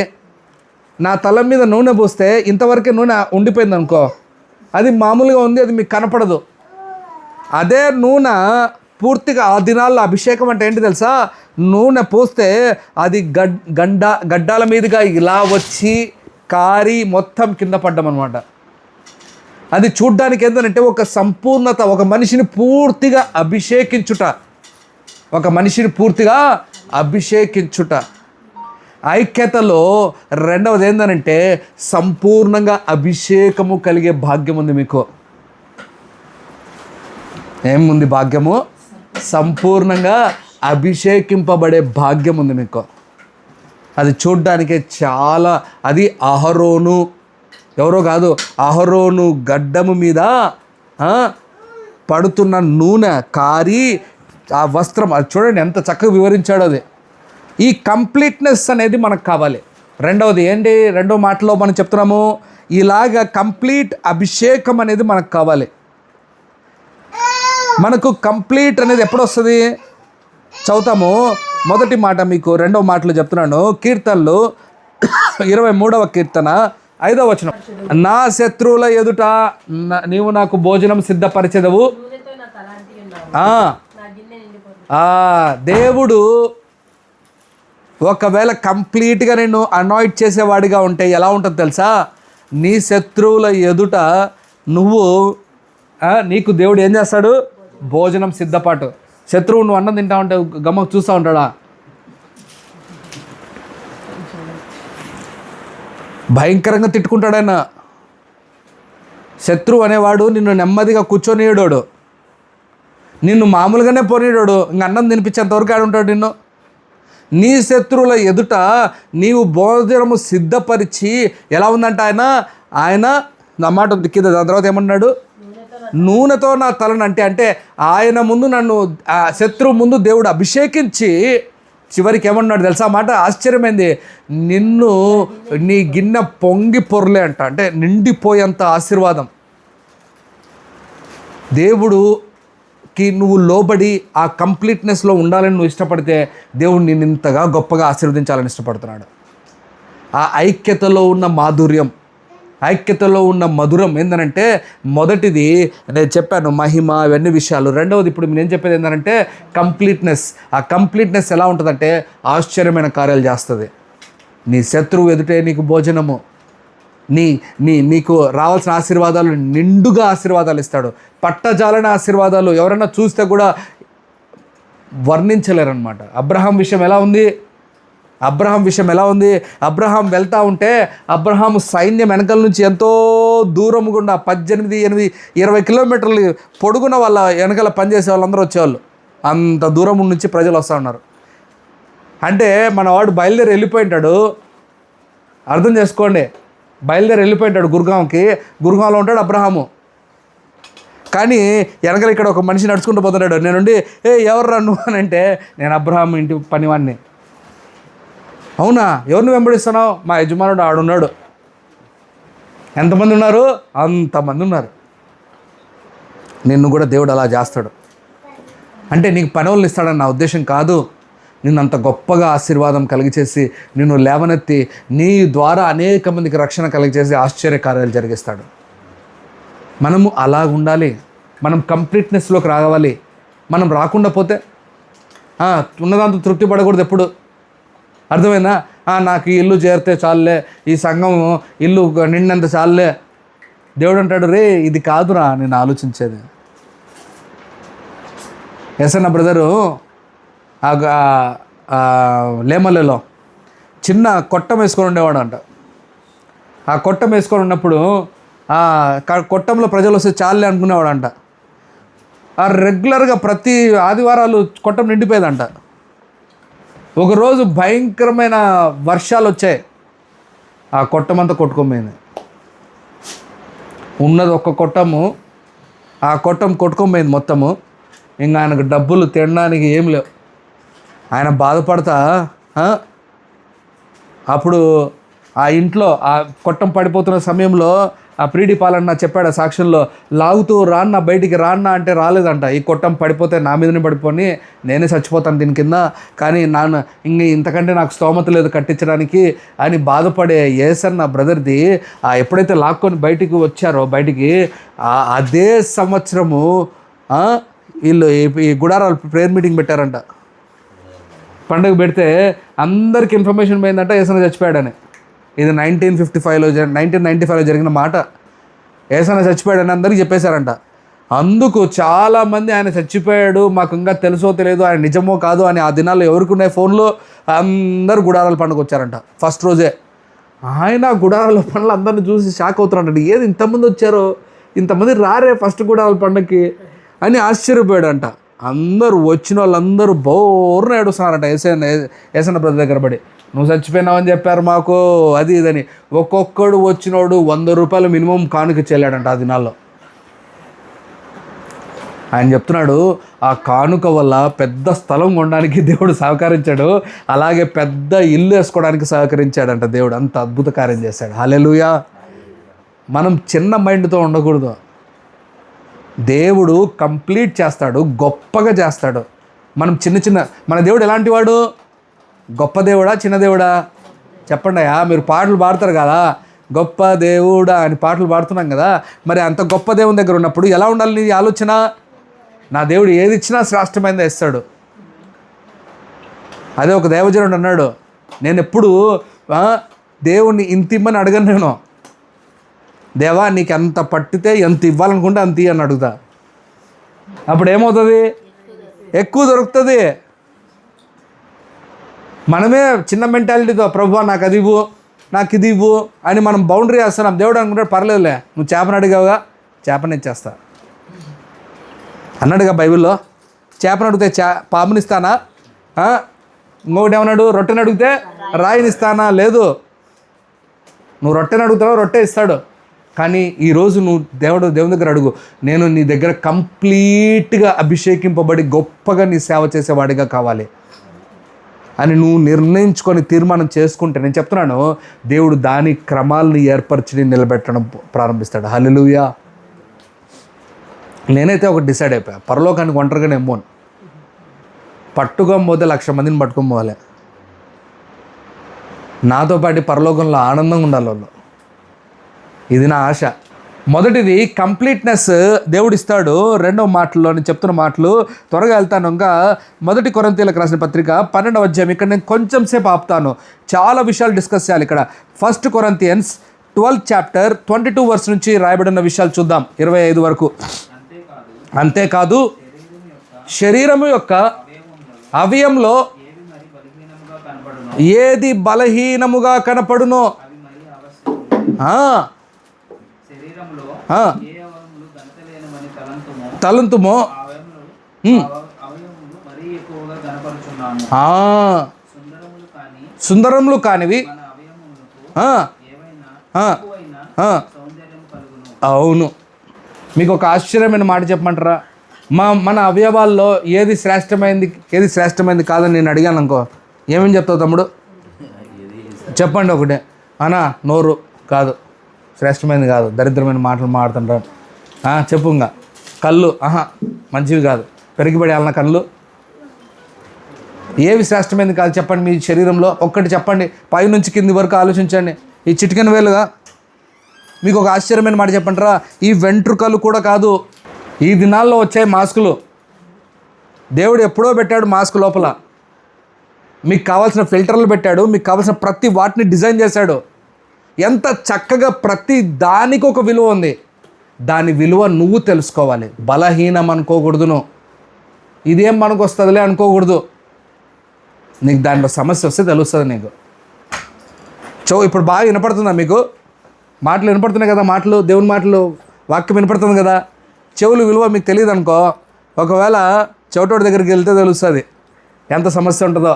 నా తల మీద నూనె పూస్తే ఇంతవరకే నూనె ఉండిపోయింది అనుకో, అది మామూలుగా ఉంది, అది మీకు కనపడదు. అదే నూనె పూర్తిగా ఆ దినాల్లో అభిషేకం అంటే ఏంటి తెలుసా? నూనె పోస్తే అది గడ్డాల మీదుగా ఇలా వచ్చి కారి మొత్తం కింద పడ్డం అనమాట. అది చూడ్డానికి ఏంటంటే ఒక సంపూర్ణత, ఒక మనిషిని పూర్తిగా అభిషేకించుట, ఒక మనిషిని పూర్తిగా అభిషేకించుట. ఐక్యతలో రెండవది ఏంటంటే సంపూర్ణంగా అభిషేకము కలిగే భాగ్యం ఉంది మీకు. ఏముంది భాగ్యము? సంపూర్ణంగా అభిషేకింపబడే భాగ్యం ఉంది మీకు. అది చూడ్డానికే చాలా, అది అహరోను, ఎవరో కాదు, అహరోను గడ్డము మీద పడుతున్న నూనె కారి ఆ వస్త్రం, అది చూడండి ఎంత చక్కగా వివరించాడో. అది ఈ కంప్లీట్నెస్ అనేది మనకు కావాలి. రెండవది ఏంటి? రెండో మాటలో మనం చెప్తున్నాము, ఇలాగ కంప్లీట్ అభిషేకం అనేది మనకు కావాలి. మనకు కంప్లీట్ అనేది ఎప్పుడు వస్తుంది? చదువుతాము. మొదటి మాట మీకు రెండవ మాటలు చెప్తున్నాను. కీర్తనలు 23వ కీర్తన 5వ వచనం, నా శత్రువుల ఎదుట నీవు నాకు భోజనం సిద్ధపరిచెదవు. దేవుడు ఒకవేళ కంప్లీట్గా నేను అనాయిడ్ చేసేవాడిగా ఉంటే ఎలా ఉంటుంది తెలుసా? నీ శత్రువుల ఎదుట నీకు దేవుడు ఏం చేస్తాడు? భోజనం సిద్ధపాటు. శత్రువు నువ్వు అన్నం తింటా ఉంటే గమ్మకు చూస్తూ ఉంటాడా? భయంకరంగా తిట్టుకుంటాడైనా. శత్రువు అనేవాడు నిన్ను నెమ్మదిగా కూర్చొనియడాడు, నిన్ను మామూలుగానే పోనీడాడు, ఇంక అన్నం తినిపించేంతవరకు ఆడుంటాడు నిన్ను. నీ శత్రువుల ఎదుట నీవు భోజనము సిద్ధపరిచి, ఎలా ఉందంట ఆయన నా మాట కింద, దాని తర్వాత ఏమన్నాడు? నూనెతో నా తలను అంటే ఆయన ముందు నన్ను, శత్రువు ముందు దేవుడు అభిషేకించి చివరికి ఏమన్నాడు తెలుసా? మాట ఆశ్చర్యమైంది, నిన్ను నీ గిన్నె పొంగి పొరలే అంట, అంటే నిండిపోయేంత ఆశీర్వాదం. దేవుడుకి నువ్వు లోబడి ఆ కంప్లీట్నెస్లో ఉండాలని నువ్వు ఇష్టపడితే దేవుడు నిన్ను ఇంతగా గొప్పగా ఆశీర్వదించాలని ఇష్టపడుతున్నాడు. ఆ ఐక్యతలో ఉన్న మాధుర్యం, ఐక్యతలో ఉన్న మధురం ఏంటంటే, మొదటిది నేను చెప్పాను మహిమ, ఇవన్నీ విషయాలు. రెండవది ఇప్పుడు నేను చెప్పేది ఏంటంటే కంప్లీట్నెస్. ఆ కంప్లీట్నెస్ ఎలా ఉంటుందంటే ఆశ్చర్యమైన కార్యాలు చేస్తుంది. నీ శత్రువు ఎదుటే నీకు భోజనము, నీకు రావాల్సిన ఆశీర్వాదాలు నిండుగా ఆశీర్వాదాలు ఇస్తాడు. పట్టజాలని ఆశీర్వాదాలు ఎవరైనా చూస్తే కూడా వర్ణించలేరన్నమాట. అబ్రహాం విషయం ఎలా ఉంది? అబ్రహాం విషయం ఎలా ఉంది? అబ్రహాం వెళ్తూ ఉంటే అబ్రహాం సైన్యం వెనకాల నుంచి ఎంతో దూరం గుండా 18, 8, 20 కిలోమీటర్లు పొడుగున వాళ్ళ వెనకాల పనిచేసే వాళ్ళందరూ వచ్చేవాళ్ళు. అంత దూరం నుంచి ప్రజలు వస్తూ ఉన్నారు. అంటే మన వాడు బయలుదేరి వెళ్ళిపోయింటాడు. అర్థం చేసుకోండి, బయలుదేరి వెళ్ళిపోయింటాడు గుర్గాంలో ఉంటాడు అబ్రహాము. కానీ వెనకాల ఇక్కడ ఒక మనిషి నడుచుకుంటూ పోతున్నాడు. నేనుండి ఎవరు నువ్వు అని అంటే, నేను అబ్రహాం ఇంటి పనివాడిని. అవునా, ఎవరిని వెంబడిస్తున్నావు? మా యజమానుడు ఆడున్నాడు. ఎంతమంది ఉన్నారు? అంతమంది ఉన్నారు. నిన్ను కూడా దేవుడు అలా చేస్తాడు. అంటే నీకు పని వాళ్ళని ఇస్తాడని నా ఉద్దేశం కాదు. నిన్ను అంత గొప్పగా ఆశీర్వాదం కలిగచేసి నిన్ను లేవనెత్తి నీ ద్వారా అనేక మందికి రక్షణ కలిగచేసి ఆశ్చర్యకార్యాలు జరిగిస్తాడు. మనము అలా ఉండాలి. మనం కంప్లీట్నెస్లోకి రావాలి. మనం రాకుండా పోతే ఉన్నదాంతో తృప్తి పడకూడదు ఎప్పుడు. అర్థమైందా? నాకు ఈ ఇల్లు చేరితే చాలులే, ఈ సంఘం ఇల్లు నిండంత చాలులే. దేవుడు అంటాడు, రే ఇది కాదురా నేను ఆలోచించేది. ఎస్ఎన్న బ్రదరు లేమల్లలో చిన్న కొట్టం వేసుకొని ఉండేవాడు అంట. ఆ కొట్టం వేసుకొని ఉన్నప్పుడు కొట్టంలో ప్రజలు వస్తే చాలులే అనుకునేవాడంట. రెగ్యులర్గా ప్రతి ఆదివారాలు కొట్టం నిండిపోయేదంట. ఒకరోజు భయంకరమైన వర్షాలు వచ్చాయి. ఆ కొట్టమంతా కొట్టుకోపోయింది. ఉన్నది ఒక్క కొట్టము. ఆ కొట్టం కొట్టుకోపోయింది మొత్తము. ఇంకా ఆయనకు డబ్బులు తినడానికి ఏం లేవు. ఆయన బాధపడతా అప్పుడు ఆ ఇంట్లో ఆ కొట్టం పడిపోతున్న సమయంలో ఆ ప్రీడి పాలన్న చెప్పాడు ఆ సాక్ష్యంలో, లాగుతూ రాన్న బయటికి రాన్న అంటే రాలేదంట. ఈ కొట్టం పడిపోతే నా మీదనే పడిపోని నేనే చచ్చిపోతాను దీని కింద, కానీ ఇంతకంటే నాకు స్తోమత లేదు కట్టించడానికి అని బాధపడే యేసన్న బ్రదర్ది ఎప్పుడైతే లాక్కొని బయటికి వచ్చారో బయటికి అదే సంవత్సరము వీళ్ళు ఈ గుడారాలు ప్రేయర్ మీటింగ్ పెట్టారంట. పండుగ పెడితే అందరికి ఇన్ఫర్మేషన్ పోయిందంట యేసన్న చచ్చిపోయాడని. ఇది 1995లో జరిగిన మాట. యేసన్న చచ్చిపోయాడని అందరికీ చెప్పేశారంట. అందుకు చాలామంది ఆయన చచ్చిపోయాడు మాకు ఇంకా తెలుసో తెలియదు, ఆయన నిజమో కాదు అని ఆ దినాల్లో ఎవరికి ఫోన్లో అందరూ గుడారాల పండుగ వచ్చారంట. ఫస్ట్ రోజే ఆయన గుడారాల పండుగ అందరిని చూసి షాక్ అవుతున్నారంట. ఏది ఇంతమంది వచ్చారో, ఇంతమంది రారే ఫస్ట్ గుడారాల పండుగకి అని ఆశ్చర్యపోయాడంట. అందరూ వచ్చిన వాళ్ళందరూ బోర్న ఏడుస్తున్నారంట యేసన్న బ్రదర్ దగ్గర పడి, నువ్వు చచ్చిపోయినావని చెప్పారు మాకు అది ఇదని. ఒక్కొక్కడు వచ్చినోడు 100 రూపాయలు మినిమం కానుక చెల్లాడంట ఆ దినాల్లో. ఆయన చెప్తున్నాడు, ఆ కానుక వల్ల పెద్ద స్థలం కొనడానికి దేవుడు సహకరించాడు, అలాగే పెద్ద ఇల్లు వేసుకోవడానికి సహకరించాడంట దేవుడు. అంత అద్భుత కార్యం చేశాడు. హల్లెలూయా. మనం చిన్న మైండ్తో ఉండకూడదు. దేవుడు కంప్లీట్ చేస్తాడు, గొప్పగా చేస్తాడు. మనం మన దేవుడు ఎలాంటి వాడు? గొప్ప దేవుడా చిన్న దేవుడా? చెప్పండి. మీరు పాటలు పాడతారు కదా, గొప్ప దేవుడా అని పాటలు పాడుతున్నాం కదా. మరి అంత గొప్ప దేవుని దగ్గర ఉన్నప్పుడు ఎలా ఉండాలి నీ ఆలోచన? నా దేవుడు ఏది ఇచ్చినా శ్రేష్టమైనది ఇస్తాడు. అదే ఒక దైవజనుడు అన్నాడు, నేను ఎప్పుడు దేవుణ్ణి ఇంత ఇమ్మని అడగను. నేను దేవా నీకు ఎంత పట్టితే ఎంత ఇవ్వాలనుకుంటే అంత ఇవ్వని అడుగుతా. అప్పుడు ఏమవుతుంది? ఎక్కువ దొరుకుతుంది. మనమే చిన్న మెంటాలిటీతో ప్రభువా నాకు అది ఇవ్వు, నాకు ఇది ఇవ్వు అని మనం బౌండరీ వేస్తున్నాం. దేవుడు అనుకుంటాడు పర్లేదులే, నువ్వు చేపను అడిగావుగా చేపని ఇచ్చేస్తా అన్నాడుగా బైబిల్లో. చేపను అడిగితే పామునిస్తానా? ఇంకొకటి ఏమన్నాడు? రొట్టెని అడిగితే రాయినిస్తానా? లేదు. నువ్వు రొట్టెని అడుగుతావు, రొట్టె ఇస్తాడు. కానీ ఈరోజు నువ్వు దేవుని దగ్గర అడుగు, నేను నీ దగ్గర కంప్లీట్గా అభిషేకింపబడి గొప్పగా నీ సేవ చేసేవాడిగా కావాలి అని నువ్వు నిర్ణయించుకొని తీర్మానం చేసుకుంటే, నేను చెప్తున్నాను, దేవుడు దాని క్రమాలని ఏర్పరిచి నిలబెట్టడం ప్రారంభిస్తాడు. హల్లెలూయా. నేనైతే ఒకటి డిసైడ్ అయిపోయా, పరలోకానికి ఒంటరిగానే ఎమ్మోను. పట్టుకోకపోతే 1,00,000 మందిని పట్టుకొని పోవాలి. నాతో పాటు పరలోకంలో ఆనందంగా ఉండాలి వాళ్ళు. ఇది నా ఆశ. మొదటిది కంప్లీట్నెస్ దేవుడు ఇస్తాడు. రెండవ మాటల్లో నేను చెప్తున్న మాటలు త్వరగా వెళ్తాను. ఇంకా 1 కొరింథీయులకు రాసిన పత్రిక 12వ అధ్యాయం. ఇక్కడ నేను కొంచెం సేపు ఆపుతాను, చాలా విషయాలు డిస్కస్ చేయాలి ఇక్కడ. 1 కొరింథియన్స్ 12th chapter 22 verse నుంచి రాయబడిన విషయాలు చూద్దాం 25 వరకు. అంతేకాదు శరీరము యొక్క అవయంలో ఏది బలహీనముగా కనపడునో అవి మరి ఆవశ్యకము. ఆ, శరీరంలో ఆ, ఏ అవయములు ఘనతలేనివని తలంతుమో తలంతుమో ఆ అవయములు ఉమ్, అవయములు మరీ ఎక్కువగా కనపరుచున్నాము. ఆ, సుందరములు కాని సుందరములు కానివి మన అవయములకు ఆ, ఏవైనా ఆ, ఎక్కువైన ఆ, సౌందర్యం కలుగును. అవును. మీకు ఒక ఆశ్చర్యమైన మాట చెప్పమంటారా? మన అవయవాల్లో ఏది శ్రేష్టమైంది ఏది శ్రేష్టమైంది కాదని నేను అడిగాను అనుకో, ఏమేమి చెప్తావు తమ్ముడు? చెప్పండి ఒకటే. అనా నోరు కాదు, శ్రేష్టమైనది కాదు, దరిద్రమైన మాటలు మాడుతుంటారు. చెప్పు. ఇంకా కళ్ళు, మంచివి కాదు, పెరిగిపడేయాలన్న కళ్ళు. ఏవి శ్రేష్టమైనది కాదు చెప్పండి మీ శరీరంలో? ఒక్కటి చెప్పండి, పైనుంచి కింది వరకు ఆలోచించండి. ఈ చిటికెన వేలుగా. మీకు ఒక ఆశ్చర్యమైన మాట చెప్పంటారా? ఈ వెంట్రుకలు కూడా కాదు. ఈ దినాల్లో వచ్చాయి మాస్కులు. దేవుడు ఎప్పుడో పెట్టాడు మాస్క్ లోపల. మీకు కావాల్సిన ఫిల్టర్లు పెట్టాడు, మీకు కావాల్సిన ప్రతి వాటిని డిజైన్ చేశాడు. ఎంత చక్కగా ప్రతి దానికి ఒక విలువ ఉంది. దాని విలువ నువ్వు తెలుసుకోవాలి. బలహీనం అనుకోకూడదు. నువ్వు ఇదేం మనకు వస్తుందిలే అనుకోకూడదు. నీకు దాంట్లో సమస్య వస్తే తెలుస్తుంది నీకు. ఇప్పుడు బాగా వినపడుతుందా మీకు? మాటలు వినపడుతున్నాయి కదా, మాటలు, దేవుని మాటలు, వాక్యం వినపడుతుంది కదా. చెవులు విలువ మీకు తెలియదు అనుకో, ఒకవేళ చెవిటోడి దగ్గరికి వెళ్తే తెలుస్తుంది ఎంత సమస్య ఉంటుందో.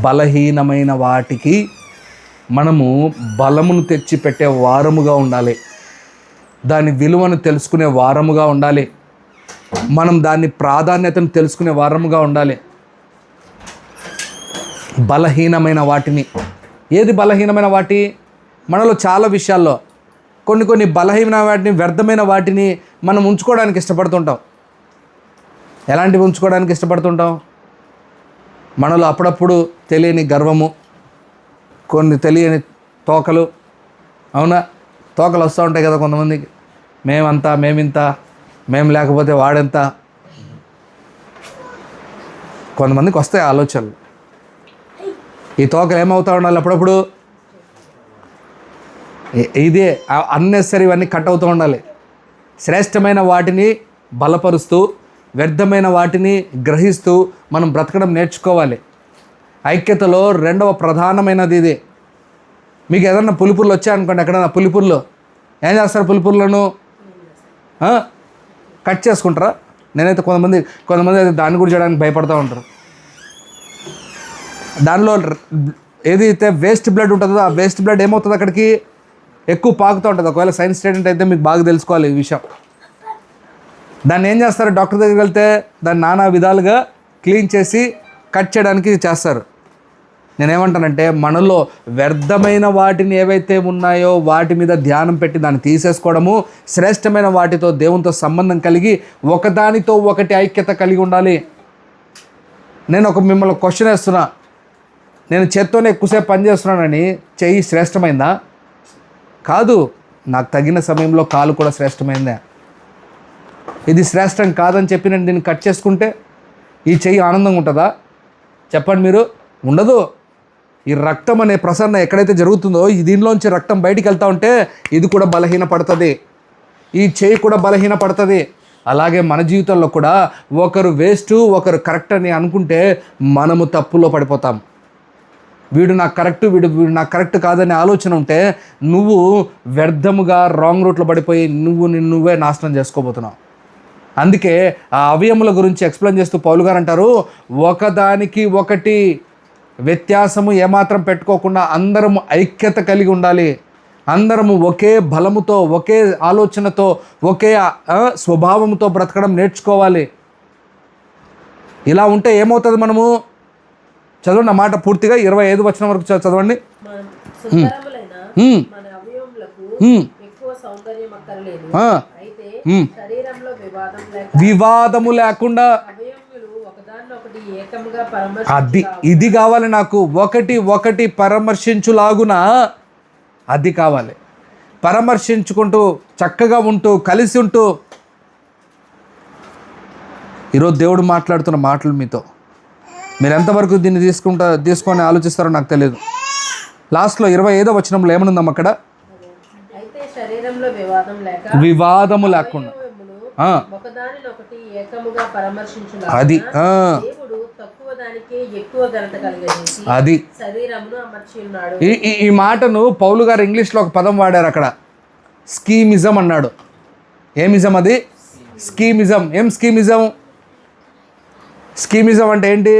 బలహీనమైన వాటికి మనము బలమును తెచ్చిపెట్టే వారముగా ఉండాలి. దాని విలువను తెలుసుకునే వారముగా ఉండాలి. మనం దాని ప్రాధాన్యతను తెలుసుకునే వారముగా ఉండాలి. బలహీనమైన వాటిని, ఏది బలహీనమైన వాటి? మనలో చాలా విషయాల్లో కొన్ని బలహీనమైన వాటిని, వ్యర్థమైన వాటిని మనం ఉంచుకోవడానికి ఇష్టపడుతుంటాం. ఎలాంటివి ఉంచుకోవడానికి ఇష్టపడుతుంటాం? మనలో అప్పుడప్పుడు తెలియని గర్వము, కొన్ని తెలియని తోకలు. అవునా? తోకలు వస్తూ ఉంటాయి కదా కొంతమందికి. మేమంతా, మేమింత, మేము లేకపోతే వాడెంత. కొంతమందికి వస్తాయి ఆలోచనలు. ఈ తోకలు ఏమవుతూ ఉండాలి అప్పుడప్పుడు? ఇదే అన్నెసరీ ఇవన్నీ కట్ అవుతూ ఉండాలి. శ్రేష్టమైన వాటిని బలపరుస్తూ, వ్యర్థమైన వాటిని గ్రహిస్తూ మనం బ్రతకడం నేర్చుకోవాలి. ఐక్యతలో రెండవ ప్రధానమైనది ఇది. మీకు ఏదన్నా పులిపుర్లు వచ్చాయనుకోండి, ఎక్కడన్నా పులిపుర్లు ఏం చేస్తారు? పులిపుర్లను కట్ చేసుకుంటారా? నేనైతే కొంతమంది అయితే దాన్ని కూడా చేయడానికి భయపడుతూ ఉంటారు. దానిలో ఏదైతే వేస్ట్ బ్లడ్ ఉంటుందో ఆ వేస్ట్ బ్లడ్ ఏమవుతుంది, అక్కడికి ఎక్కువ పాకుతూ ఉంటుంది. ఒకవేళ సైన్స్ స్టూడెంట్ అయితే మీకు బాగా తెలుసుకోవాలి ఈ విషయం. దాన్ని ఏం చేస్తారు? డాక్టర్ దగ్గరికి వెళ్తే దాన్ని నానా విధాలుగా క్లీన్ చేసి కట్ చేయడానికి చేస్తారు. నేనేమంటానంటే, మనలో వ్యర్థమైన వాటిని ఏవైతే ఉన్నాయో వాటి మీద ధ్యానం పెట్టి దాన్ని తీసేసుకోవడము, శ్రేష్టమైన వాటితో దేవునితో సంబంధం కలిగి ఒకదానితో ఒకటి ఐక్యత కలిగి ఉండాలి. నేను మిమ్మల్ని క్వశ్చన్ వేస్తున్నా. నేను చేత్తోనే ఎక్కువసేపు పని చేస్తున్నానని చెయ్యి శ్రేష్టమైందా? కాదు. నాకు తగిన సమయంలో కాలు కూడా శ్రేష్టమైందే. ఇది శ్రేష్టం కాదని చెప్పి నేను దీన్ని కట్ చేసుకుంటే ఈ చెయ్యి ఆనందంగా ఉంటుందా? చెప్పండి మీరు. ఉండదు. ఈ రక్తం అనే ప్రసరణ ఎక్కడైతే జరుగుతుందో, దీనిలోంచి రక్తం బయటికి వెళ్తూ ఉంటే ఇది కూడా బలహీనపడుతుంది, ఈ చెయ్యి కూడా బలహీనపడుతుంది. అలాగే మన జీవితంలో కూడా ఒకరు వేస్ట్, ఒకరు కరెక్ట్ అని అనుకుంటే మనము తప్పులో పడిపోతాం. వీడు నాకు కరెక్ట్, వీడు నాకు కరెక్ట్ కాదనే ఆలోచన ఉంటే నువ్వు వ్యర్థముగా రాంగ్ రూట్లో పడిపోయి నువ్వే నాశనం చేసుకోబోతున్నావు. అందుకే ఆ అవయముల గురించి ఎక్స్ప్లెయిన్ చేస్తూ పౌలు గారు అంటారు, ఒకదానికి ఒకటి వ్యత్యాసము ఏమాత్రం పెట్టుకోకుండా అందరము ఐక్యత కలిగి ఉండాలి. అందరము ఒకే బలముతో, ఒకే ఆలోచనతో, ఒకే స్వభావంతో బ్రతకడం నేర్చుకోవాలి. ఇలా ఉంటే ఏమవుతుంది? మనము చదవండి ఆ మాట పూర్తిగా 25 వచనం వరకు చదవండి. సుందరములైన మన అవయవములకు ఎక్కువ సౌందర్యం అక్కర్లేదు. అయితే శరీరంలో వివాదము లేకుండా ఒకదాన్నొకటి ఏకముగా ఇది కావాలి నాకు. ఒకటి పరామర్శించులాగున అది కావాలి. పరామర్శించుకుంటూ, చక్కగా ఉంటూ, కలిసి ఉంటూ. ఈరోజు దేవుడు మాట్లాడుతున్న మాటలు మీతో మీరు ఎంతవరకు దీన్ని తీసుకొని ఆలోచిస్తారో నాకు తెలియదు. లాస్ట్లో 25వ వచనంలో ఏమనుందాం అక్కడ? అయితే శరీరంలో వివాదము లేకుండా ఒకదానినొకటి ఏకముగా పరామర్శించును. అది దేవుడు తక్కువ దానికి ఎక్కువ ఘనత కలిగజేసి అది శరీరమును అమర్చి ఉన్నాడు. ఈ మాటను పౌలు గారు ఇంగ్లీష్లో ఒక పదం వాడారు అక్కడ, స్కీమిజం అన్నాడు. ఏమిజం అది? స్కీమిజం. ఏం స్కీమిజం? స్కీమిజం అంటే ఏంటి?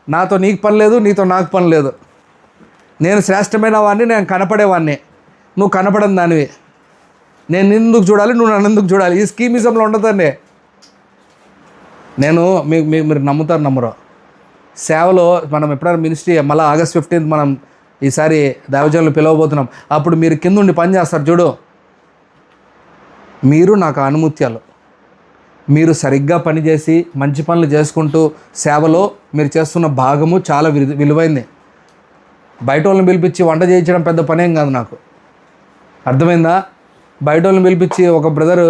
నాతో నీకు పని లేదు, నీతో నాకు పని లేదు. నేను శ్రేష్టమైన వాడిని, నేను కనపడేవాడిని, నువ్వు కనపడని దానివి. నేను నిన్ను చూడాలి, నువ్వు నన్ను ఎందుకు చూడాలి? ఈ స్కీమిజంలో ఉండదండి. నేను మీరు నమ్ముతారు నమ్మరు, సేవలో మనం ఎప్పుడైనా మినిస్ట్రీ మళ్ళీ August 15th మనం ఈసారి దైవజనులు పిలవబోతున్నాం. అప్పుడు మీరు కింద ఉండి పని చేస్తారు చూడు, మీరు నాకు అనుమత్యాలు. మీరు సరిగ్గా పనిచేసి మంచి పనులు చేసుకుంటూ సేవలో మీరు చేస్తున్న భాగము చాలా విలువైంది. బయట వాళ్ళని పిలిపించి వంట చేయించడం పెద్ద పనేం కాదు నాకు, అర్థమైందా? బయట వాళ్ళని పిలిపించి ఒక బ్రదరు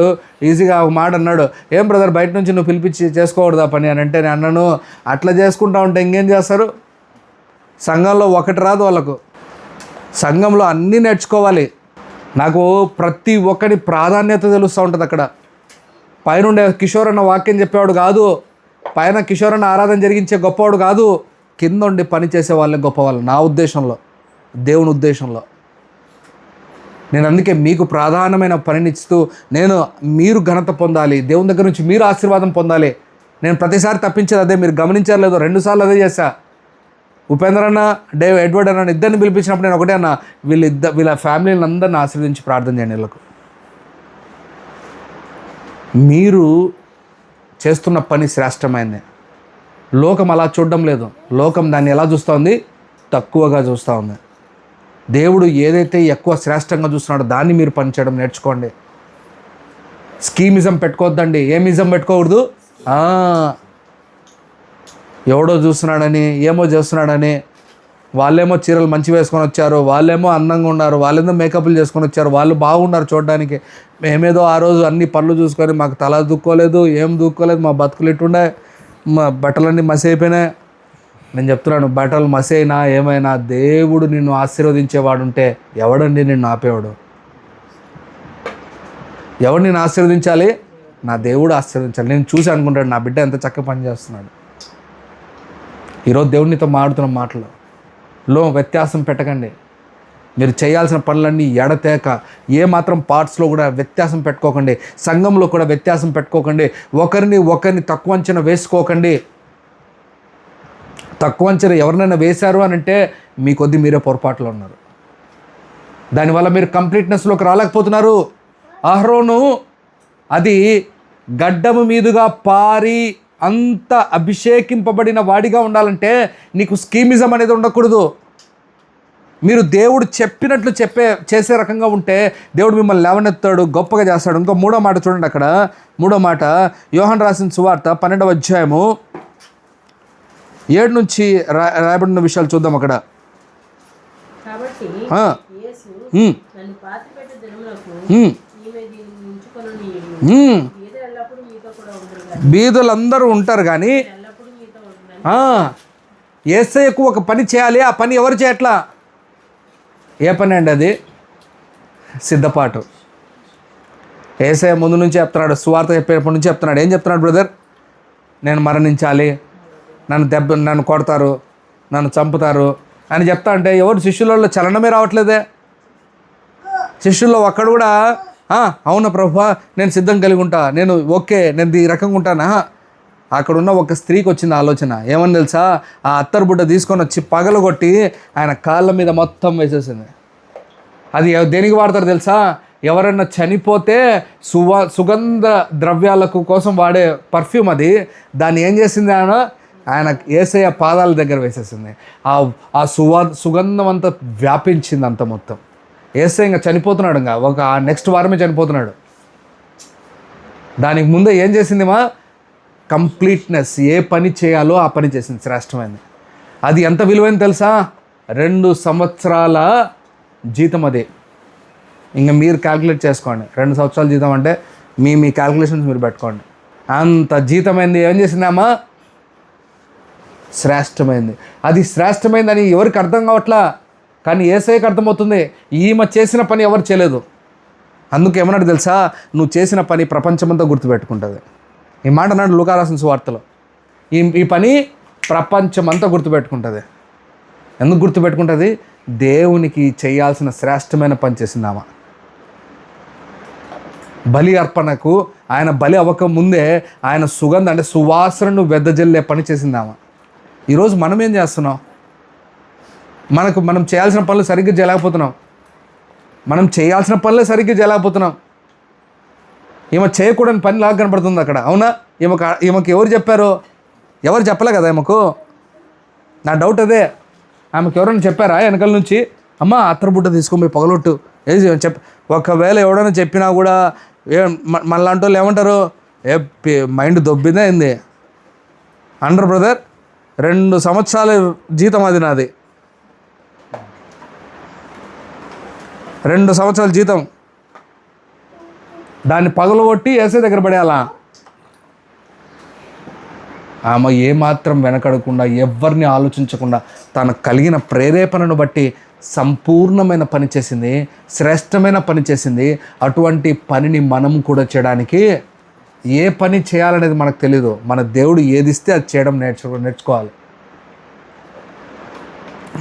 ఈజీగా ఒక మాట అన్నాడు, ఏం బ్రదర్ బయట నుంచి నువ్వు పిలిపించి చేసుకోకూడదా పని అని అంటే, నేను అన్నాను అట్లా చేసుకుంటా ఉంటే ఇంకేం చేస్తారు? సంఘంలో ఒకటి రాదు వాళ్ళకు, సంఘంలో అన్నీ నేర్చుకోవాలి. నాకు ప్రతి ఒక్కరి ప్రాధాన్యత తెలుస్తూ ఉంటుంది అక్కడ. పైనుండే కిషోర్ అన్న వాక్యం చెప్పేవాడు కాదు, పైన కిషోర్ అన్న ఆరాధన జరిగించే గొప్పవాడు కాదు, కింద ఉండి పని చేసే వాళ్ళే గొప్పవాళ్ళు నా ఉద్దేశంలో, దేవుని ఉద్దేశంలో. నేను అందుకే మీకు ప్రధానమైన పనినిస్తూ మీరు ఘనత పొందాలి, దేవుని దగ్గర నుంచి మీరు ఆశీర్వాదం పొందాలి. నేను ప్రతిసారి తప్పించేది అదే, మీరు గమనించారు లేదో, 2 సార్లు అదే చేశా. ఉపేంద్ర అన్న, ఎడ్వర్డ్ అన్న ఇద్దరిని పిలిపించినప్పుడు నేను ఒకటే అన్న, వీళ్ళ ఫ్యామిలీని అందరిని ఆశీర్వదించి ప్రార్థన చేయండి. వీళ్ళకు మీరు చేస్తున్న పని శ్రేష్టమైంది. లోకం అలా చూడడం లేదు, లోకం దాన్ని ఎలా చూస్తూ ఉంది? తక్కువగా చూస్తూ ఉంది. దేవుడు ఏదైతే ఎక్కువ శ్రేష్టంగా చూస్తున్నాడో దాన్ని మీరు పనిచేయడం నేర్చుకోండి. స్కీమిజం పెట్టుకోవద్దండి. ఏమిజం పెట్టుకోకూడదు. ఎవడో చూస్తున్నాడని, ఏమో చేస్తున్నాడని, వాళ్ళేమో చీరలు మంచి వేసుకొని వచ్చారు, వాళ్ళేమో అందంగా ఉన్నారు, వాళ్ళేమో మేకప్లు చేసుకొని వచ్చారు, వాళ్ళు బాగున్నారు చూడడానికి, మేమేదో ఆ రోజు అన్ని పనులు చూసుకొని మాకు తల దుక్కోలేదు, ఏం దుక్కోలేదు, మా బతుకులు ఇట్టుండే, మా బట్టలన్నీ మసి అయిపోయినాయి. నేను చెప్తున్నాను, బట్టలు మసి అయినా ఏమైనా దేవుడు నిన్ను ఆశీర్వదించేవాడుంటే ఎవడండి నిన్ను ఆపేవాడు? ఎవడు నిన్ను ఆశీర్వదించాలి? నా దేవుడు ఆశీర్వదించాలి. నేను చూసి అనుకుంటాడు నా బిడ్డ ఎంత చక్కగా పని చేస్తున్నాడు. ఈరోజు దేవుడినితో మాట్లాడుతున్న మాటలో వ్యత్యాసం పెట్టకండి. మీరు చేయాల్సిన పనులన్నీ ఎడతేక ఏమాత్రం పార్ట్స్లో కూడా వ్యత్యాసం పెట్టుకోకండి. సంఘంలో కూడా వ్యత్యాసం పెట్టుకోకండి. ఒకరిని తక్కువ అంచనా వేసుకోకండి. తక్కువ అంచనా ఎవరినైనా వేశారు అని అంటే మీ కొద్ది మీరే పొరపాట్లో ఉన్నారు. దానివల్ల మీరు కంప్లీట్నెస్లోకి రాలేకపోతున్నారు. అహరోను అది గడ్డము మీదుగా పారి అంత అభిషేకింపబడిన వాడిగా ఉండాలంటే నీకు స్కీమిజం అనేది ఉండకూడదు. మీరు దేవుడు చెప్పినట్లు చేసే రకంగా ఉంటే దేవుడు మిమ్మల్ని లేవనెత్తాడు, గొప్పగా చేస్తాడు. ఇంకో 3వ మాట చూడండి. అక్కడ 3వ మాట యోహాను రాసిన సువార్త 12వ అధ్యాయము 7 నుంచి రాయబడిన విషయాలు చూద్దాం. అక్కడ బీదలందరూ ఉంటారు కానీ యేసయ్యకు ఒక పని చేయాలి. ఆ పని ఎవరు చేయట్లా? ఏ పని అండి అది? సిద్ధపాటు. యేసయ్య ముందు నుంచి చెప్తున్నాడు, సువార్త చెప్పేటప్పటి నుంచి చెప్తున్నాడు. ఏం చెప్తున్నాడు? బ్రదర్, నేను మరణించాలి, నన్ను కొడతారు, నన్ను చంపుతారు అని చెప్తా అంటే ఎవరు శిష్యులలో చలనమే రావట్లేదే. శిష్యుల్లో ఒక్కడు కూడా అవునా ప్రభువా, నేను సిద్ధం కలిగి ఉంటా, నేను ఓకే, నేను ఈ రకంగా ఉంటానా? అక్కడున్న ఒక స్త్రీకి వచ్చింది ఆలోచన. ఏమని తెలుసా? ఆ అత్తరు బుడ్డ తీసుకొని వచ్చి పగలగొట్టి ఆయన కాళ్ళ మీద మొత్తం వేసేసింది. అది దేనికి వాడతారు తెలుసా? ఎవరైనా చనిపోతే సుగంధ ద్రవ్యాలకు కోసం వాడే పర్ఫ్యూమ్ అది. దాన్ని ఏం చేసింది? ఆయన యేసయ్య పాదాల దగ్గర వేసేసింది. ఆ సుగంధం అంతా వ్యాపించింది అంత మొత్తం. యేసయ్య ఇంకా చనిపోతున్నాడు, ఇంకా ఒక నెక్స్ట్ వారమే చనిపోతున్నాడు. దానికి ముందే ఏం చేసిందిమా? కంప్లీట్నెస్. ఏ పని చేయాలో ఆ పని చేసింది, శ్రేష్టమైంది. అది ఎంత విలువైంది తెలుసా? 2 సంవత్సరాల జీతం అది. ఇంకా మీరు క్యాల్కులేట్ చేసుకోండి. 2 సంవత్సరాల జీతం అంటే మీ క్యాల్కులేషన్స్ మీరు పెట్టుకోండి. అంత జీతమైంది. ఏం చేసిందమ్మా? శ్రేష్టమైంది. అది శ్రేష్టమైందని ఎవరికి అర్థం కావట్లా, కానీ యేసయ్యకి అర్థమవుతుంది. ఈమె చేసిన పని ఎవరు చేయలేదు. అందుకు ఏమన్నాడు తెలుసా, నువ్వు చేసిన పని ప్రపంచమంతా గుర్తుపెట్టుకుంటుంది. ఈ మాట అన్నాడు లూకా రాసిన సువార్తలో. ఈ పని ప్రపంచమంతా గుర్తుపెట్టుకుంటుంది. ఎందుకు గుర్తుపెట్టుకుంటుంది? దేవునికి చేయాల్సిన శ్రేష్టమైన పని చేసిందామా. బలి అర్పణకు ఆయన బలి అవ్వక ముందే ఆయన సుగంధ అంటే సువాసనను వెదజల్లే పని చేసిందామా. ఈరోజు మనం ఏం చేస్తున్నాం? మనం చేయాల్సిన పనులు సరిగ్గా చేయలేకపోతున్నాం. ఈమె చేయకూడని పని లాగా కనపడుతుంది అక్కడ. అవునా? ఈమెకి ఎవరు చెప్పారు? ఎవరు చెప్పలే కదా ఈమెకు. నా డౌట్ అదే, ఆమెకు ఎవరైనా చెప్పారా వెనకాల నుంచి, అమ్మ అత్తరబుట్ట తీసుకొని పగలొట్టు ఒకవేళ ఎవడైనా చెప్పినా కూడా మళ్ళాంటి వాళ్ళు ఏమంటారు, మైండ్ దొబ్బిందే అయింది అంటారు. బ్రదర్ 2 సంవత్సరాల జీతం అది నాది, 2 సంవత్సరాల జీతం, దాన్ని పగలగొట్టి ఏసే దగ్గర పడేయాలా. ఆమె ఏమాత్రం వెనకడకుండా, ఎవరిని ఆలోచించకుండా, తనకు కలిగిన ప్రేరేపణను బట్టి సంపూర్ణమైన పని చేసింది, శ్రేష్టమైన పని చేసింది. అటువంటి పనిని మనం కూడా చేయడానికి, ఏ పని చేయాలనేది మనకు తెలీదు. మన దేవుడు ఏది ఇస్తే అది చేయడం నేర్చుకోవాలి.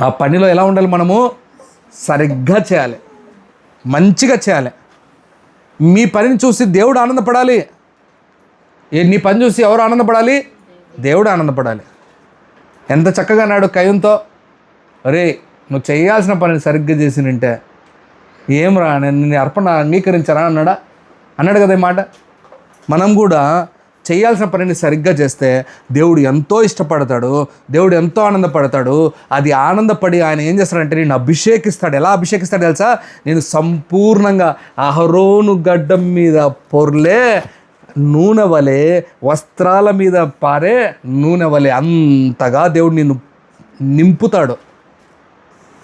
ఆ పనిలో ఎలా ఉండాలి? మనము సరిగ్గా చేయాలి, మంచిగా చేయాలి. మీ పనిని చూసి దేవుడు ఆనందపడాలి. నీ పని చూసి ఎవరు ఆనందపడాలి? దేవుడు ఆనందపడాలి. ఎంత చక్కగా అన్నాడు కయ్యంతో, అరే నువ్వు చేయాల్సిన పనిని సరిగ్గా చేసినంటే ఏమరా నేను నీ అర్పణ అంగీకరించారా అన్నాడు కదా ఈ మాట. మనం కూడా చేయాల్సిన పనిని సరిగ్గా చేస్తే దేవుడు ఎంతో ఇష్టపడతాడు, దేవుడు ఎంతో ఆనందపడతాడు. అది ఆనందపడి ఆయన ఏం చేస్తాడంటే నేను అభిషేకిస్తాడు. ఎలా అభిషేకిస్తాడు తెలుసా? నేను సంపూర్ణంగా అహరోను గడ్డం మీద పొర్లే నూనె వలె, వస్త్రాల మీద పారే నూనె వలె అంతగా దేవుడు నిన్ను నింపుతాడు.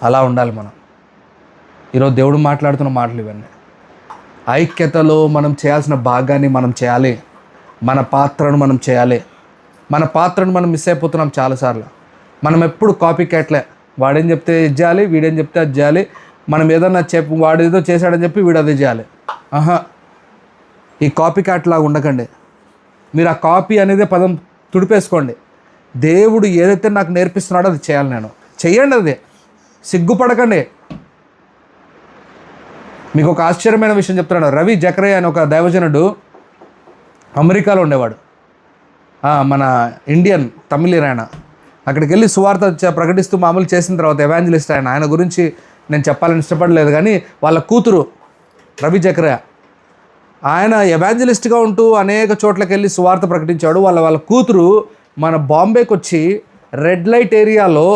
అలా ఉండాలి మనం. ఈరోజు దేవుడు మాట్లాడుతున్న మాటలు ఇవన్నీ. ఐక్యతలో మనం చేయాల్సిన భాగాన్ని మనం చేయాలి. మన పాత్రను మనం చేయాలి. మన పాత్రను మనం మిస్ అయిపోతున్నాం చాలాసార్లు. మనం ఎప్పుడు కాపీ క్యాట్లే. వాడేం చెప్తే ఇది చేయాలి, వీడేం చెప్తే అది చేయాలి. మనం ఏదన్నా వాడు ఏదో చేశాడని చెప్పి వీడు అదే చేయాలి. ఈ కాపీ క్యాట్ లాగా ఉండకండి. మీరు ఆ కాపీ అనేది పదం తుడిపేసుకోండి. దేవుడు ఏదైతే నాకు నేర్పిస్తున్నాడో అది చేయాలి. నేను చెయ్యండి, అది సిగ్గుపడకండి. మీకు ఒక ఆశ్చర్యమైన విషయం చెప్తున్నాడు. రవి జకరయ్య అని ఒక దైవజనుడు అమెరికాలో ఉండేవాడు. మన ఇండియన్ తమిళ ఆయన. అక్కడికి వెళ్ళి సువార్త ప్రకటిస్తూ మామూలు చేసిన తర్వాత ఎవాంజలిస్ట్ ఆయన గురించి నేను చెప్పాలని ఇష్టపడలేదు, కానీ వాళ్ళ కూతురు రవి జకరయ్య ఆయన ఎవాంజలిస్ట్గా ఉంటూ అనేక చోట్లకి వెళ్ళి సువార్త ప్రకటించాడు. వాళ్ళ కూతురు మన బాంబేకి వచ్చి రెడ్ లైట్ ఏరియాలో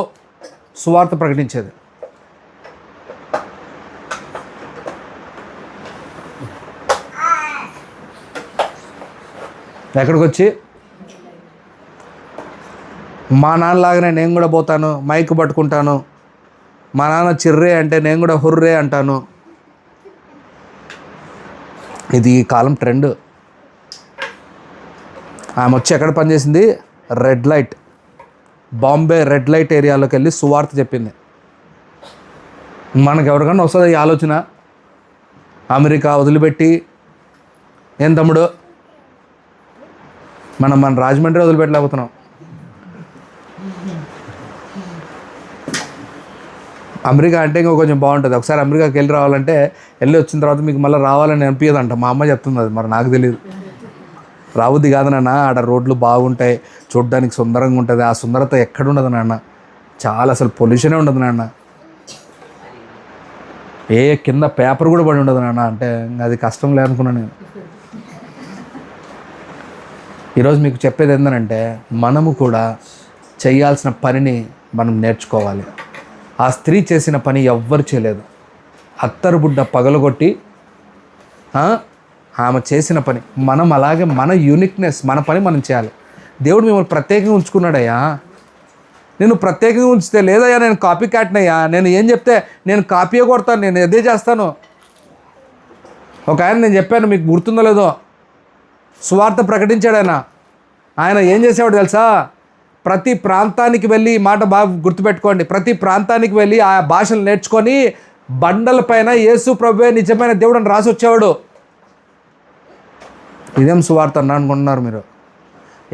సువార్త ప్రకటించేది. ఎక్కడికి వచ్చి, మా నాన్నలాగానే నేను కూడా పోతాను, మైక్ పట్టుకుంటాను, మా నాన్న చిర్రే అంటే నేను కూడా హుర్రే అంటాను. ఇది ఈ కాలం ట్రెండ్. ఆమె వచ్చి ఎక్కడ పనిచేసింది? Red light, Bombay red light ఏరియాలోకి వెళ్ళి సువార్త చెప్పింది. మనకు ఎవరికన్నా వస్తుంది ఈ ఆలోచన? అమెరికా వదిలిపెట్టి, ఏం తమ్ముడు మన రాజమండ్రి వదిలిపెట్టలేకపోతున్నాం. అమెరికా అంటే ఇంకా కొంచెం బాగుంటుంది. ఒకసారి అమెరికాకి వెళ్ళి రావాలంటే వెళ్ళి వచ్చిన తర్వాత మీకు మళ్ళీ రావాలని అనిపించదంట. మా అమ్మ చెప్తుంది అది, మరి నాకు తెలియదు. రాబుద్ది కాదు నాన్న, ఆడ రోడ్లు బాగుంటాయి, చూడ్డానికి సుందరంగా ఉంటుంది. ఆ సుందరత ఎక్కడుండదు నాన్న, చాలా అసలు పొల్యూషనే ఉండదు నాన్న, ఏ కింద పేపర్ కూడా పడి ఉండదు నాన్న అంటే అది కష్టం లేదనుకున్నాను నేను. ఈరోజు మీకు చెప్పేది ఏంటంటే మనము కూడా చేయాల్సిన పనిని మనం నేర్చుకోవాలి. ఆ స్త్రీ చేసిన పని ఎవ్వరు చేయలేదు. అత్తరు బుడ్డ పగలగొట్టి ఆమె చేసిన పని. మనం అలాగే మన యూనిక్నెస్, మన పని మనం చేయాలి. దేవుడు మిమ్మల్ని ప్రత్యేకంగా ఉంచుకున్నాడయ్యా. నేను ప్రత్యేకంగా ఉంచితే లేదయ్యా నేను కాపీ క్యాట్నయ్యా, నేను ఏం చెప్తే నేను కాపీయే కొడతాను, నేను అదే చేస్తాను. ఒక ఆయన నేను చెప్పాను, మీకు గుర్తుందో లేదో, సువార్త ప్రకటించాడు ఆయన ఏం చేసేవాడు తెలుసా? ప్రతి ప్రాంతానికి వెళ్ళి, మాట బాగా గుర్తుపెట్టుకోండి, ప్రతి ప్రాంతానికి వెళ్ళి ఆ భాషలు నేర్చుకొని బండల పైన యేసు ప్రభువే నిజమైన దేవుడు అని రాసి వచ్చేవాడు. ఇదేం సువార్త అన్న అనుకుంటున్నారు మీరు?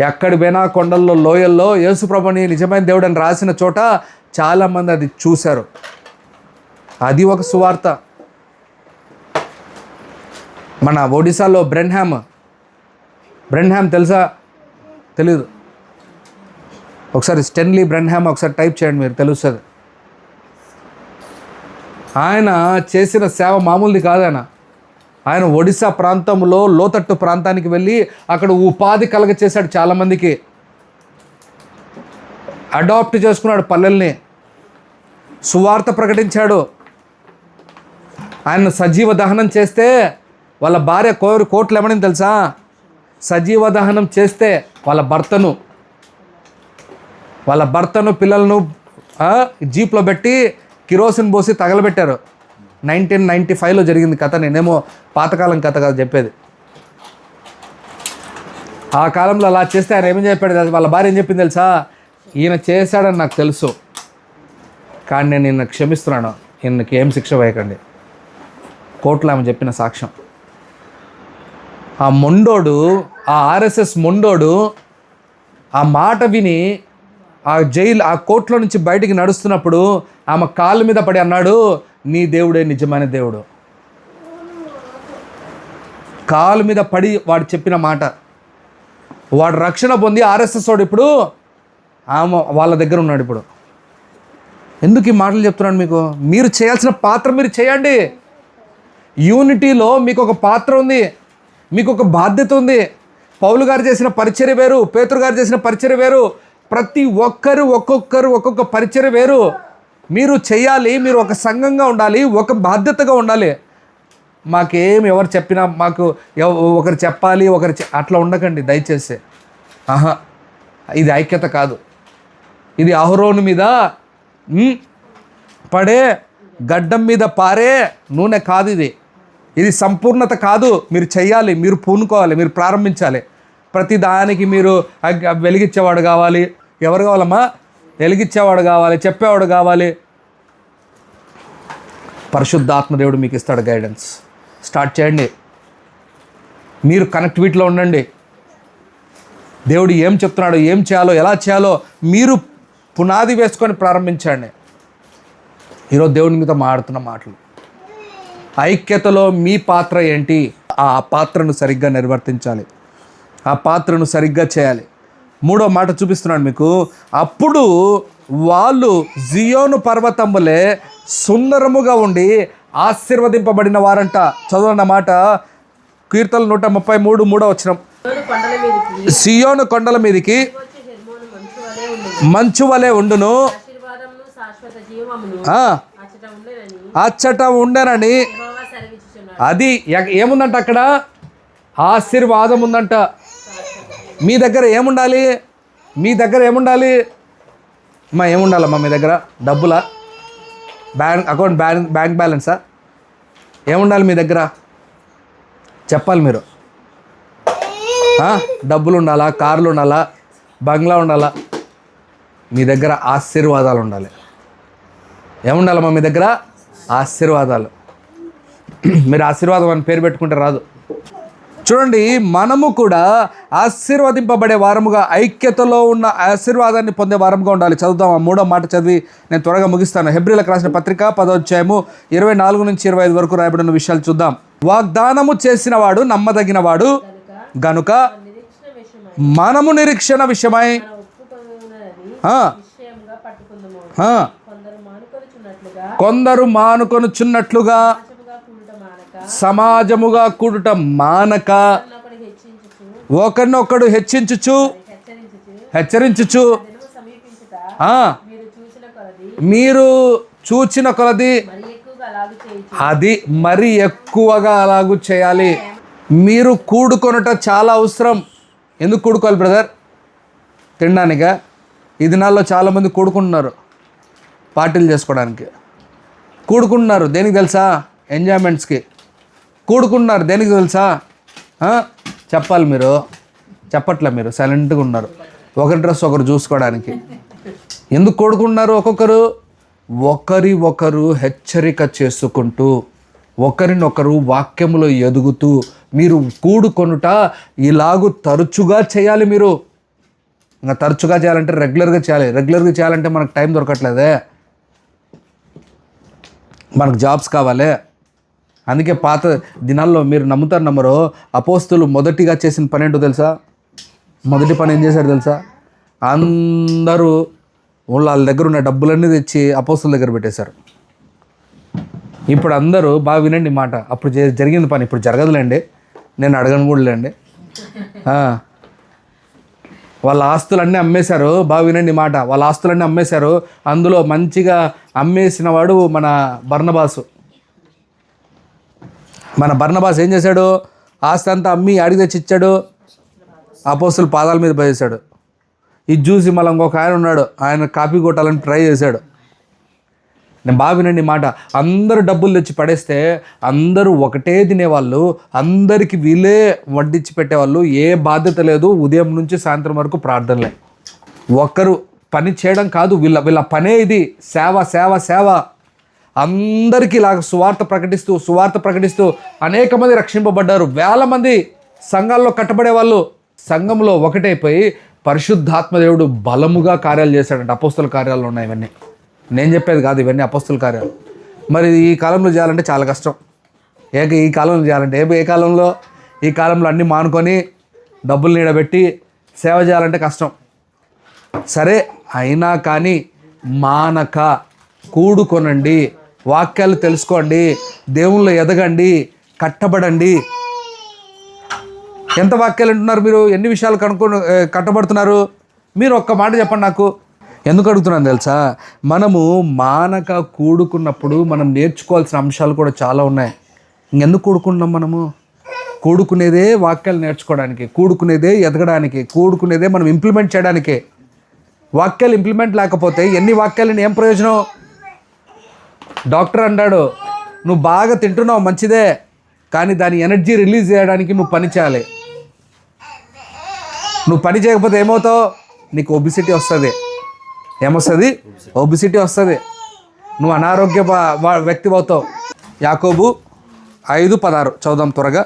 ఎక్కడి పోయినా కొండల్లో లోయల్లో యేసు ప్రభుని నిజమైన దేవుడు అని రాసిన చోట చాలామంది అది చూశారు. అది ఒక సువార్త. మన ఒడిశాలో బ్రెన్హామ్ తెలుసా? తెలీదు. ఒకసారి స్టెన్లీ బ్రెన్హామ్ ఒకసారి టైప్ చేయండి, మీరు తెలుస్తుంది. ఆయన చేసిన సేవ మామూలుది కాదు. ఆయన ఒడిశా ప్రాంతంలో లోతట్టు ప్రాంతానికి వెళ్ళి అక్కడ ఉపాధి కలగ చేశాడు. చాలామందికి అడాప్ట్ చేసుకున్నాడు, పల్లెల్ని సువార్త ప్రకటించాడు. ఆయన సజీవ దహనం చేస్తే వాళ్ళ భార్య కోట్లు ఏమని తెలుసా? సజీవ దహనం చేస్తే వాళ్ళ భర్తను పిల్లలను జీప్లో పెట్టి కిరోసిన్ పోసి తగలబెట్టారు. 1995లో జరిగింది కథ. నేనేమో పాతకాలం కథ కాదు చెప్పేది. ఆ కాలంలో అలా చేస్తే ఆయన ఏమని చెప్పాడు? వాళ్ళ భార్య ఏం చెప్పింది తెలుసా? ఈయన చేశాడని నాకు తెలుసు, కానీ నేను నిన్న క్షమిస్తున్నాను, ఈయనకి ఏం శిక్ష వేయకండి. కోర్టులో ఆమె చెప్పిన సాక్ష్యం. ఆ మొండోడు, ఆ ఆర్ఎస్ఎస్ మొండోడు ఆ మాట విని ఆ కోర్టులో నుంచి బయటికి నడుస్తున్నప్పుడు ఆమె కాళ్ళ మీద పడి అన్నాడు, నీ దేవుడే నిజమైన దేవుడు. కాళ్ళ మీద పడి వాడు చెప్పిన మాట. వాడు రక్షణ పొంది ఆర్ఎస్ఎస్ వాడు ఇప్పుడు ఆమె వాళ్ళ దగ్గర ఉన్నాడు. ఇప్పుడు ఎందుకు ఈ మాటలు చెప్తున్నాను మీకు? మీరు చేయాల్సిన పాత్ర మీరు చేయండి. యూనిటీలో మీకు ఒక పాత్ర ఉంది, మీకు ఒక బాధ్యత ఉంది. పౌలు గారు చేసిన పరిచర్య వేరు, పేతురు గారు చేసిన పరిచర్య వేరు. ప్రతి ఒక్కరు ఒక్కొక్క పరిచర్య వేరు. మీరు చేయాలి, మీరు ఒక సంఘంగా ఉండాలి, ఒక బాధ్యతగా ఉండాలి. మాకేం ఎవరు చెప్పినా మాకు ఒకరు చెప్పాలి, అట్లా ఉండకండి దయచేసి. ఇది ఐక్యత కాదు. ఇది అహరోను మీద పడే గడ్డం మీద పారే నూనె కాదు. ఇది సంపూర్ణత కాదు. మీరు చెయ్యాలి, మీరు పూనుకోవాలి, మీరు ప్రారంభించాలి. ప్రతి దానికి మీరు వెలిగించేవాడు కావాలి. ఎవరు కావాలమ్మా? వెలిగించేవాడు కావాలి, చెప్పేవాడు కావాలి. పరిశుద్ధాత్మ దేవుడు మీకు ఇస్తాడు గైడెన్స్. స్టార్ట్ చేయండి. మీరు కనెక్టివిటీలో ఉండండి. దేవుడు ఏం చెప్తున్నాడో, ఏం చేయాలో, ఎలా చేయాలో మీరు పునాది వేసుకొని ప్రారంభించండి. ఈరోజు దేవుడి మీద మాట్లాడుతున్న మాటలు. ఐక్యతలో మీ పాత్ర ఏంటి? ఆ పాత్రను సరిగ్గా నిర్వర్తించాలి, ఆ పాత్రను సరిగ్గా చేయాలి. మూడో మాట చూపిస్తున్నాను మీకు. అప్పుడు వాళ్ళు జియోను పర్వతములే సుందరముగా ఉండి ఆశీర్వదింపబడిన వారంట. చదవన్న మాట కీర్తనలు 133 3వ వచనం. సియోను కొండల మీదికి మంచు వలె ఉండును, అచ్చట ఉండనని. అది ఏముందంట? అక్కడ ఆశీర్వాదం ఉందంట. మీ దగ్గర ఏముండాలి? ఏముండాలమ్మా మీ దగ్గర? డబ్బులా? బ్యాంక్ బ్యాలెన్సా? ఏముండాలి మీ దగ్గర? చెప్పాలి మీరు. డబ్బులు ఉండాలా? కార్లు ఉండాలా? బంగ్లా ఉండాలా? మీ దగ్గర ఆశీర్వాదాలు ఉండాలి. ఏముండాలమ్మా మీ దగ్గర? ఆశీర్వాదాలు. మీరు ఆశీర్వాదం అని పేరు పెట్టుకుంటే రాదు. చూడండి, మనము కూడా ఆశీర్వదింపబడే వారముగా, ఐక్యతలో ఉన్న ఆశీర్వాదాన్ని పొందే వారముగా ఉండాలి. చదువుతాం. ఆ మూడో మాట చదివి నేను త్వరగా ముగిస్తాను. హెబ్రీలకు రాసిన పత్రిక 10వ అధ్యాయము 24 నుంచి 25 వరకు రాయబడిన విషయాలు చూద్దాం. వాగ్దానము చేసిన వాడు నమ్మదగిన వాడు గనుక మనము నిరీక్షణ విషయమై కొందరు మానుకొనుచున్నట్లుగా సమాజముగా కూడుట మానక ఒకరినొకడు హెచ్చరించుచు మీరు చూచిన కొలది అది మరి ఎక్కువగా అలాగూ చేయాలి. మీరు కూడుకొనుట చాలా అవసరం. ఎందుకు కూడుకోవాలి బ్రదర్? తినడానికా? ఈ దినాల్లో చాలామంది కూడుకుంటున్నారు పార్టీలు చేసుకోవడానికి. కూడుకుంటున్నారు దేనికి తెలుసా? ఎంజాయ్మెంట్స్కి కూడుకుంటున్నారు. దేనికి తెలుసా? చెప్పాలి మీరు. చెప్పట్లే, మీరు సైలెంట్గా ఉన్నారు. ఒకరి డ్రెస్ ఒకరు చూసుకోవడానికి. ఎందుకు కూడుకుంటున్నారు? ఒక్కొక్కరు ఒకరు హెచ్చరిక చేసుకుంటూ ఒకరినొకరు వాక్యములో ఎదుగుతూ మీరు కూడుకొనుట ఇలాగూ తరచుగా చేయాలి. మీరు ఇంకా తరచుగా చేయాలంటే రెగ్యులర్గా చేయాలంటే మనకు టైం దొరకట్లేదే, మనకు జాబ్స్ కావాలి. అందుకే పాత దినాల్లో మీరు నమ్ముతారు నమ్మరో అపోస్తులు మొదటిగా చేసిన పని ఏంటో తెలుసా? మొదటి పని ఏం చేశారు తెలుసా? అందరూ వాళ్ళ దగ్గర ఉన్న డబ్బులన్నీ తెచ్చి అపోస్తుల దగ్గర పెట్టేశారు. ఇప్పుడు అందరూ బాగా వినండి మాట. అప్పుడు జరిగింది పని ఇప్పుడు జరగదులేండి, నేను అడగను కూడా లేండి. వాళ్ళ ఆస్తులన్నీ అమ్మేశారు. బాగా వినండి మాట. వాళ్ళ ఆస్తులన్నీ అమ్మేశారు. అందులో మంచిగా అమ్మేసిన వాడు మన బర్నబాసు ఏం చేశాడు? ఆస్తి అంతా అమ్మి అడిగి తెచ్చి ఇచ్చాడు, అపోస్తుల పాదాల మీద పోయేశాడు. ఇది చూసి మళ్ళీ ఇంకొక ఆయన ఉన్నాడు, ఆయన కాపీ కొట్టాలని ట్రై చేశాడు. నేను బాగా వినండి మాట. అందరూ డబ్బులు తెచ్చి పడేస్తే అందరూ ఒకటే తినేవాళ్ళు, అందరికీ వీళ్ళే వడ్డించి పెట్టేవాళ్ళు. ఏ బాధ్యత లేదు, ఉదయం నుంచి సాయంత్రం వరకు ప్రార్థనలే. ఒకరు పని చేయడం కాదు, వీళ్ళ పనే ఇది. సేవ. అందరికీ ఇలాగ సువార్త ప్రకటిస్తూ అనేక మంది రక్షింపబడ్డారు. వేల మంది సంఘాల్లో కట్టబడే వాళ్ళు సంఘంలో ఒకటైపోయి పరిశుద్ధాత్మ దేవుడు బలముగా కార్యాలు చేశాడంట. అపోస్తుల కార్యాలు ఉన్నాయి ఇవన్నీ, నేను చెప్పేది కాదు, ఇవన్నీ అపోస్తుల కార్యాలు. మరి ఈ కాలంలో చేయాలంటే చాలా కష్టం. ఈ కాలంలో చేయాలంటే ఈ కాలంలో అన్నీ మానుకొని డబ్బులు నీడబెట్టి సేవ చేయాలంటే కష్టం. సరే, అయినా కానీ మానక కూడుకొనండి, వాక్యాలు తెలుసుకోండి, దేవుళ్ళు ఎదగండి, కట్టబడండి. ఎంత వాక్యాలు వింటున్నారు మీరు? ఎన్ని విషయాలు కట్టబడుతున్నారు? మీరు ఒక్క మాట చెప్పండి నాకు. ఎందుకు అడుగుతున్నాను తెలుసా? మనము మానక కూడుకున్నప్పుడు మనం నేర్చుకోవాల్సిన అంశాలు కూడా చాలా ఉన్నాయి. ఇంకెందుకు కూడుకుంటున్నాం? మనము కూడుకునేదే వాక్యాలు నేర్చుకోవడానికి, కూడుకునేదే ఎదగడానికి, కూడుకునేదే మనం ఇంప్లిమెంట్ చేయడానికే. వాక్యాలు ఇంప్లిమెంట్ లేకపోతే ఎన్ని వాక్యాలని ఏం ప్రయోజనం? డాక్టర్ అంటాడు, నువ్వు బాగా తింటున్నావు మంచిదే, కానీ దాని ఎనర్జీ రిలీజ్ చేయడానికి నువ్వు పని చేయాలి. నువ్వు పని చేయకపోతే ఏమవుతావు? నీకు ఒబిసిటీ వస్తుంది. ఏమొస్తుంది? ఒబిసిటీ వస్తుంది. నువ్వు అనారోగ్య వ్యక్తి అవుతావు. యాకోబు 5:16 చదువుదాం త్వరగా.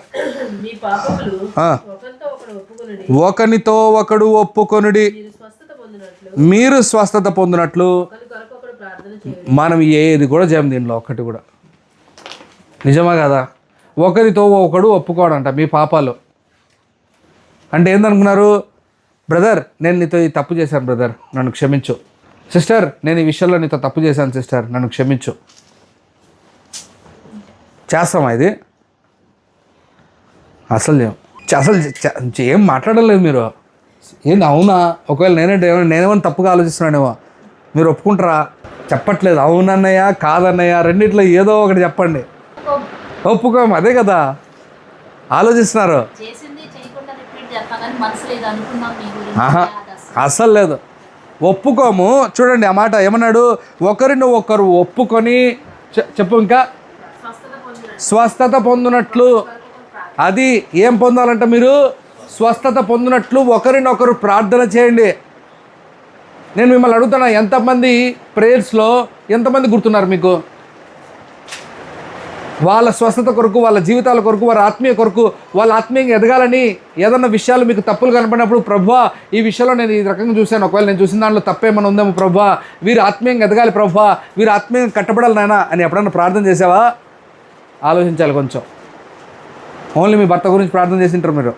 ఒకనితో ఒకడు ఒప్పుకొనుడి, మీరు స్వస్థత పొందినట్లు. మనం ఏది కూడా చేయం దీనిలో, ఒక్కటి కూడా. నిజమా కదా? ఒకరితో ఒకడు ఒప్పుకోడంట మీ పాపాలు. అంటే ఏందనుకున్నారు? బ్రదర్, నేను నీతో ఈ తప్పు చేశాను బ్రదర్, నన్ను క్షమించు. సిస్టర్, నేను ఈ విషయంలో నీతో తప్పు చేశాను సిస్టర్, నన్ను క్షమించు. చేస్తామా ఇది? అసలు ఏం మాట్లాడలేదు మీరు. ఏంది? అవునా? ఒకవేళ నేనేమన్నా తప్పుగా ఆలోచిస్తున్నానేమో, మీరు ఒప్పుకుంటారా? చెప్పట్లేదు. అవునన్నయ్య, కాదన్నయ్య, రెండిట్లో ఏదో ఒకటి చెప్పండి. ఒప్పుకోము, అదే కదా ఆలోచిస్తున్నారు. అస్సలు లేదు, ఒప్పుకోము. చూడండి ఆ మాట ఏమన్నాడు? ఒకరిని ఒకరు ఒప్పుకొని చెప్పు, ఇంకా స్వస్థత పొందినట్లు. అది ఏం పొందాలంట? మీరు స్వస్థత పొందినట్లు ఒకరినొకరు ప్రార్థన చేయండి. నేను మిమ్మల్ని అడుగుతున్నా, ఎంతమంది ప్రేయర్స్లో ఎంతమంది గుర్తున్నారు మీకు? వాళ్ళ స్వస్థత కొరకు, వాళ్ళ జీవితాల కొరకు, వారి ఆత్మీయ కొరకు, వాళ్ళ ఆత్మీయంగా ఎదగాలని ఏదన్నా విషయాలు మీకు తప్పులు కనపడినప్పుడు, ప్రభువా ఈ విషయంలో నేను ఈ రకంగా చూశాను, ఒకవేళ నేను చూసిన దాంట్లో తప్పేమన్నా ఉందేమో ప్రభువా, వీరు ఆత్మీయంగా ఎదగాలి ప్రభువా, వీరు ఆత్మీయంగా కట్టబడాలి నాయనా అని ఎప్పుడన్నా ప్రార్థన చేసావా? ఆలోచించాలి కొంచెం. ఓన్లీ మీ భర్త గురించి ప్రార్థన చేసింటారు మీరు.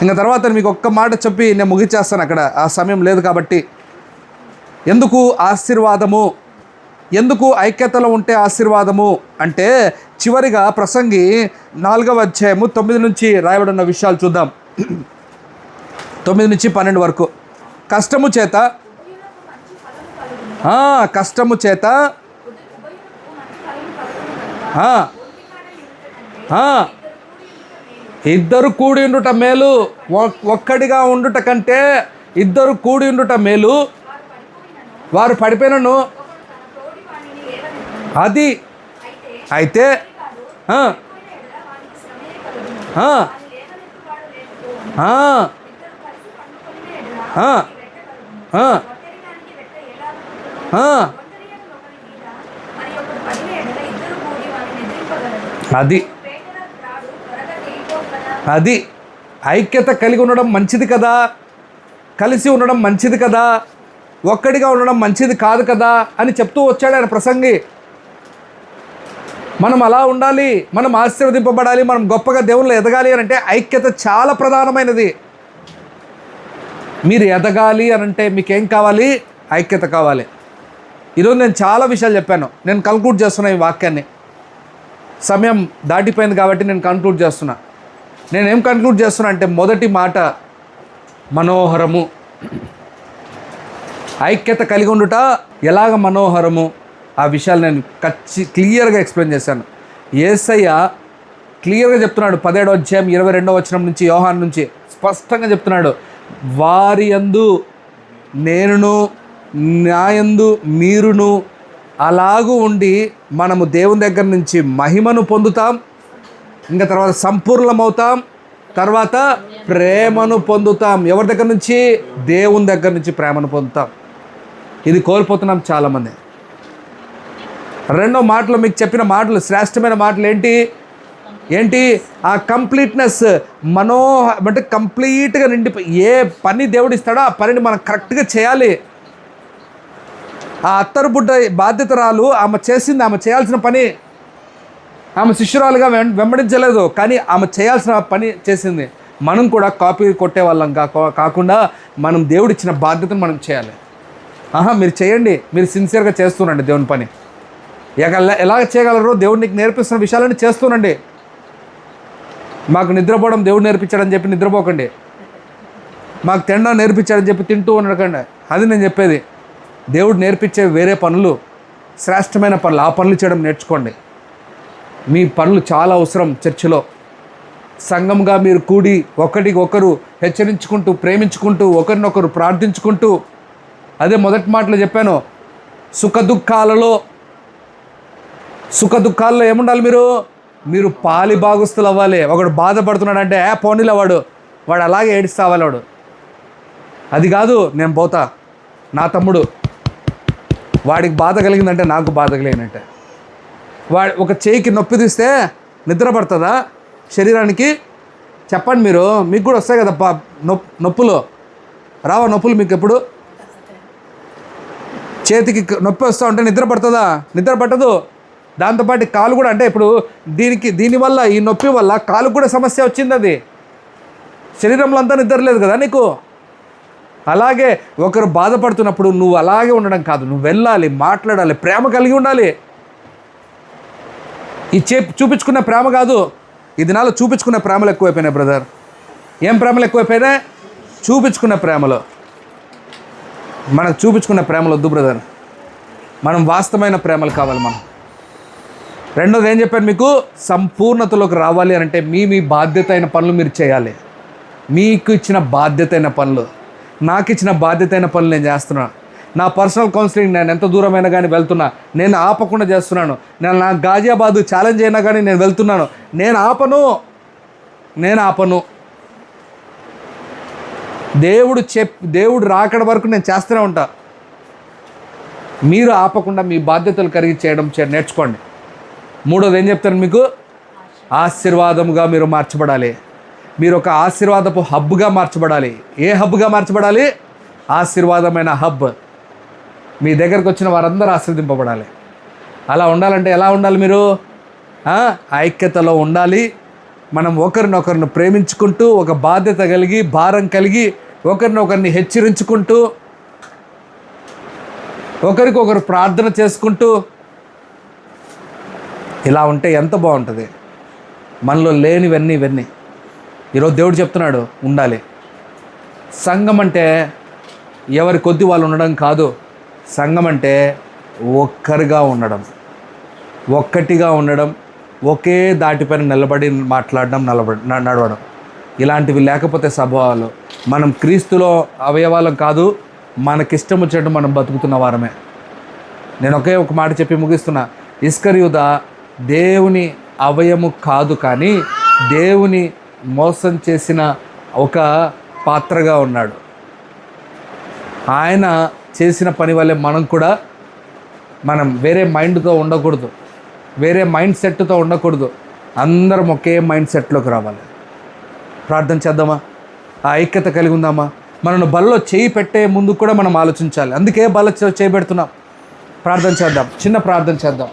ఇంకా తర్వాత మీకు ఒక్క మాట చెప్పి నేను ముగిచేస్తాను, అక్కడ ఆ సమయం లేదు కాబట్టి. ఎందుకు ఆశీర్వాదము, ఎందుకు ఐక్యతలో ఉంటే ఆశీర్వాదము అంటే, చివరిగా ప్రసంగి 4వ అధ్యాయము 9 నుంచి రాయబడి ఉన్న విషయాలు చూద్దాం. 9 నుంచి 12 వరకు. కష్టము చేత ఇద్దరు కూడి ఉండుట మేలు, ఒక్కడిగా ఉండుట కంటే ఇద్దరు కూడి ఉండుట మేలు. వారు పడిపోయినను అది అయితే అది అది ఐక్యత కలిగి ఉండడం మంచిది కదా, కలిసి ఉండడం మంచిది కదా, ఒక్కడిగా ఉండడం మంచిది కాదు కదా అని చెప్తూ వచ్చాడు ఆయన ప్రసంగి. మనం అలా ఉండాలి, మనం ఆశీర్వదింపబడాలి, మనం గొప్పగా దేవుళ్ళు ఎదగాలి అని అంటే ఐక్యత చాలా ప్రధానమైనది. మీరు ఎదగాలి అని అంటే మీకేం కావాలి? ఐక్యత కావాలి. ఈరోజు నేను చాలా విషయాలు చెప్పాను. నేను కంక్లూడ్ చేస్తున్నా ఈ వాక్యాన్ని. సమయం దాటిపోయింది కాబట్టి నేను కంక్లూడ్ చేస్తున్నా. నేనేం కంక్లూడ్ చేస్తున్నా అంటే మొదటి మాట మనోహరము. ఐక్యత కలిగి ఉండుట ఎలాగ మనోహరము, ఆ విషయాలు నేను క్లియర్గా ఎక్స్ప్లెయిన్ చేశాను. యేసయ్య క్లియర్గా చెప్తున్నాడు 17వ అధ్యాయం 22వ వచనం నుంచి, యోహాను నుంచి స్పష్టంగా చెప్తున్నాడు, వారి యందు నేనును నా యందు మీరును అలాగూ ఉండి మనము దేవుని దగ్గర నుంచి మహిమను పొందుతాం, ఇంకా తర్వాత సంపూర్ణమవుతాం, తర్వాత ప్రేమను పొందుతాం. ఎవరి దగ్గర నుంచి? దేవుని దగ్గర నుంచి ప్రేమను పొందుతాం. ఇది కోల్పోతున్నాం చాలామంది. రెండో మాటలు మీకు చెప్పిన మాటలు, శ్రేష్టమైన మాటలు ఏంటి? ఆ కంప్లీట్నెస్, అంటే కంప్లీట్గా నిండిపోయి ఏ పని దేవుడు ఇస్తాడో ఆ పనిని మనం కరెక్ట్గా చేయాలి. ఆ అత్తరు బుడ్డ బాధ్యతరాలు ఆమె చేసింది, ఆమె చేయాల్సిన పని. ఆమె శిష్యురాలుగా వెంబడించలేదు, కానీ ఆమె చేయాల్సిన పని చేసింది. మనం కూడా కాపీ కొట్టే వాళ్ళం కాకుండా మనం దేవుడిచ్చిన బాధ్యతను మనం చేయాలి. మీరు చేయండి, మీరు సిన్సియర్గా చేస్తుండండి దేవుని పని. ఎలా చేయగలరో దేవుడు నీకు నేర్పిస్తున్న విషయాలని చేస్తుండండి. మాకు నిద్రపోవడం దేవుడు నేర్పించాడని చెప్పి నిద్రపోకండి, మాకు తినడం నేర్పించాడని చెప్పి తింటూ ఉండకండి. అది నేను చెప్పేది. దేవుడు నేర్పించే వేరే పనులు, శ్రేష్టమైన పనులు, ఆ పనులు చేయడం నేర్చుకోండి. మీ పనులు చాలా అవసరం. చర్చిలో సంఘంగా మీరు కూడి ఒకరికొకరు హెచ్చరించుకుంటూ, ప్రేమించుకుంటూ, ఒకరినొకరు ప్రార్థించుకుంటూ, అదే మొదటి మాటలో చెప్పాను, సుఖ దుఃఖాల్లో ఏముండాలి? మీరు పాలి భాగస్తులు అవ్వాలి. ఒకడు బాధపడుతున్నాడంటే పోనీలో వాడు అలాగే ఏడుస్తా అవ్వాలి. వాడు అది కాదు, నేను పోతా, నా తమ్ముడు వాడికి బాధ కలిగిందంటే నాకు బాధ కలిగినట్టే. ఒక చేయికి నొప్పి తీస్తే నిద్ర పడుతుందా శరీరానికి? చెప్పండి. మీకు కూడా వస్తాయి కదా నొప్పులు. రావా నొప్పులు మీకు? ఎప్పుడు చేతికి నొప్పి వస్తూ ఉంటే నిద్ర పడుతుందా? నిద్ర పట్టదు. దాంతోపాటు కాలు కూడా, అంటే ఇప్పుడు దీనివల్ల, ఈ నొప్పి వల్ల కాలు కూడా సమస్య వచ్చింది. అది శరీరంలో అంతా నిద్ర లేదు కదా నీకు. అలాగే ఒకరు బాధపడుతున్నప్పుడు నువ్వు అలాగే ఉండడం కాదు, నువ్వు వెళ్ళాలి, మాట్లాడాలి, ప్రేమ కలిగి ఉండాలి. ఈ చూపించుకున్న ప్రేమ కాదు, ఈ దినాల్లో చూపించుకున్న ప్రేమలు ఎక్కువైపోయినాయి బ్రదర్. ఏం ప్రేమలు ఎక్కువైపోయినాయి? చూపించుకున్న ప్రేమలు. మనకు చూపించుకున్న ప్రేమలు వద్దు బ్రదర్, మనం వాస్తవమైన ప్రేమలు కావాలి మనం. రెండోది ఏం చెప్పాను మీకు? సంపూర్ణతలోకి రావాలి అని అంటే మీ బాధ్యత అయిన పనులు మీరు చేయాలి. మీకు ఇచ్చిన బాధ్యత అయిన పనులు, నాకు ఇచ్చిన బాధ్యత అయిన పనులు నేను చేస్తున్నా. నా పర్సనల్ కౌన్సిలింగ్ నేను ఎంత దూరమైనా కానీ వెళ్తున్నా, నేను ఆపకుండా చేస్తున్నాను. నేను నా గాజియాబాద్ ఛాలెంజ్ అయినా కానీ నేను వెళ్తున్నాను. నేను ఆపను. దేవుడు రాకడ వరకు నేను చేస్తూనే ఉంటా. మీరు ఆపకుండా మీ బాధ్యతలు కలిగి చేయడం నేర్చుకోండి. మూడోది ఏం చెప్తాను మీకు? ఆశీర్వాదముగా మీరు మార్చబడాలి. మీరు ఒక ఆశీర్వాదపు హబ్గా మార్చబడాలి. ఏ హబ్గా మార్చబడాలి? ఆశీర్వాదమైన హబ్. మీ దగ్గరకు వచ్చిన వారందరూ ఆశీర్వదింపబడాలి. అలా ఉండాలంటే ఎలా ఉండాలి? మీరు ఐక్యతలో ఉండాలి. మనం ఒకరినొకరిని ప్రేమించుకుంటూ, ఒక బాధ్యత కలిగి, భారం కలిగి, ఒకరినొకరిని హెచ్చరించుకుంటూ, ఒకరికొకరు ప్రార్థన చేసుకుంటూ ఇలా ఉంటే ఎంత బాగుంటుంది. మనలో లేనివన్నీ ఈరోజు దేవుడు చెప్తున్నాడు ఉండాలి. సంఘం అంటే ఎవరి కొద్ది వాళ్ళు ఉండడం కాదు. సంఘం అంటే ఒక్కరిగా ఉండడం, ఒక్కటిగా ఉండడం, ఒకే దాటిపైన నిలబడి మాట్లాడడం, నడవడం. ఇలాంటివి లేకపోతే స్వభావాలు, మనం క్రీస్తులో అవయవాలం కాదు, మనకిష్టం వచ్చేట్టు మనం బతుకుతున్న వారమే. నేను ఒక మాట చెప్పి ముగిస్తున్నా. ఇస్కరియోత దేవుని అవయము కాదు, కానీ దేవుని మోసం చేసిన ఒక పాత్రగా ఉన్నాడు. ఆయన చేసిన పని వల్లే మనం వేరే మైండ్తో ఉండకూడదు, వేరే మైండ్ సెట్తో ఉండకూడదు. అందరం ఒకే మైండ్ సెట్లోకి రావాలి. ప్రార్థన చేద్దామా? ఆ ఐక్యత కలిగి ఉందామా? మనను బల్లో చేయి పెట్టే ముందు కూడా మనం ఆలోచించాలి. అందుకే బల్ల చేయి పెడుతున్నాం. ప్రార్థన చేద్దాం, చిన్న ప్రార్థన చేద్దాం.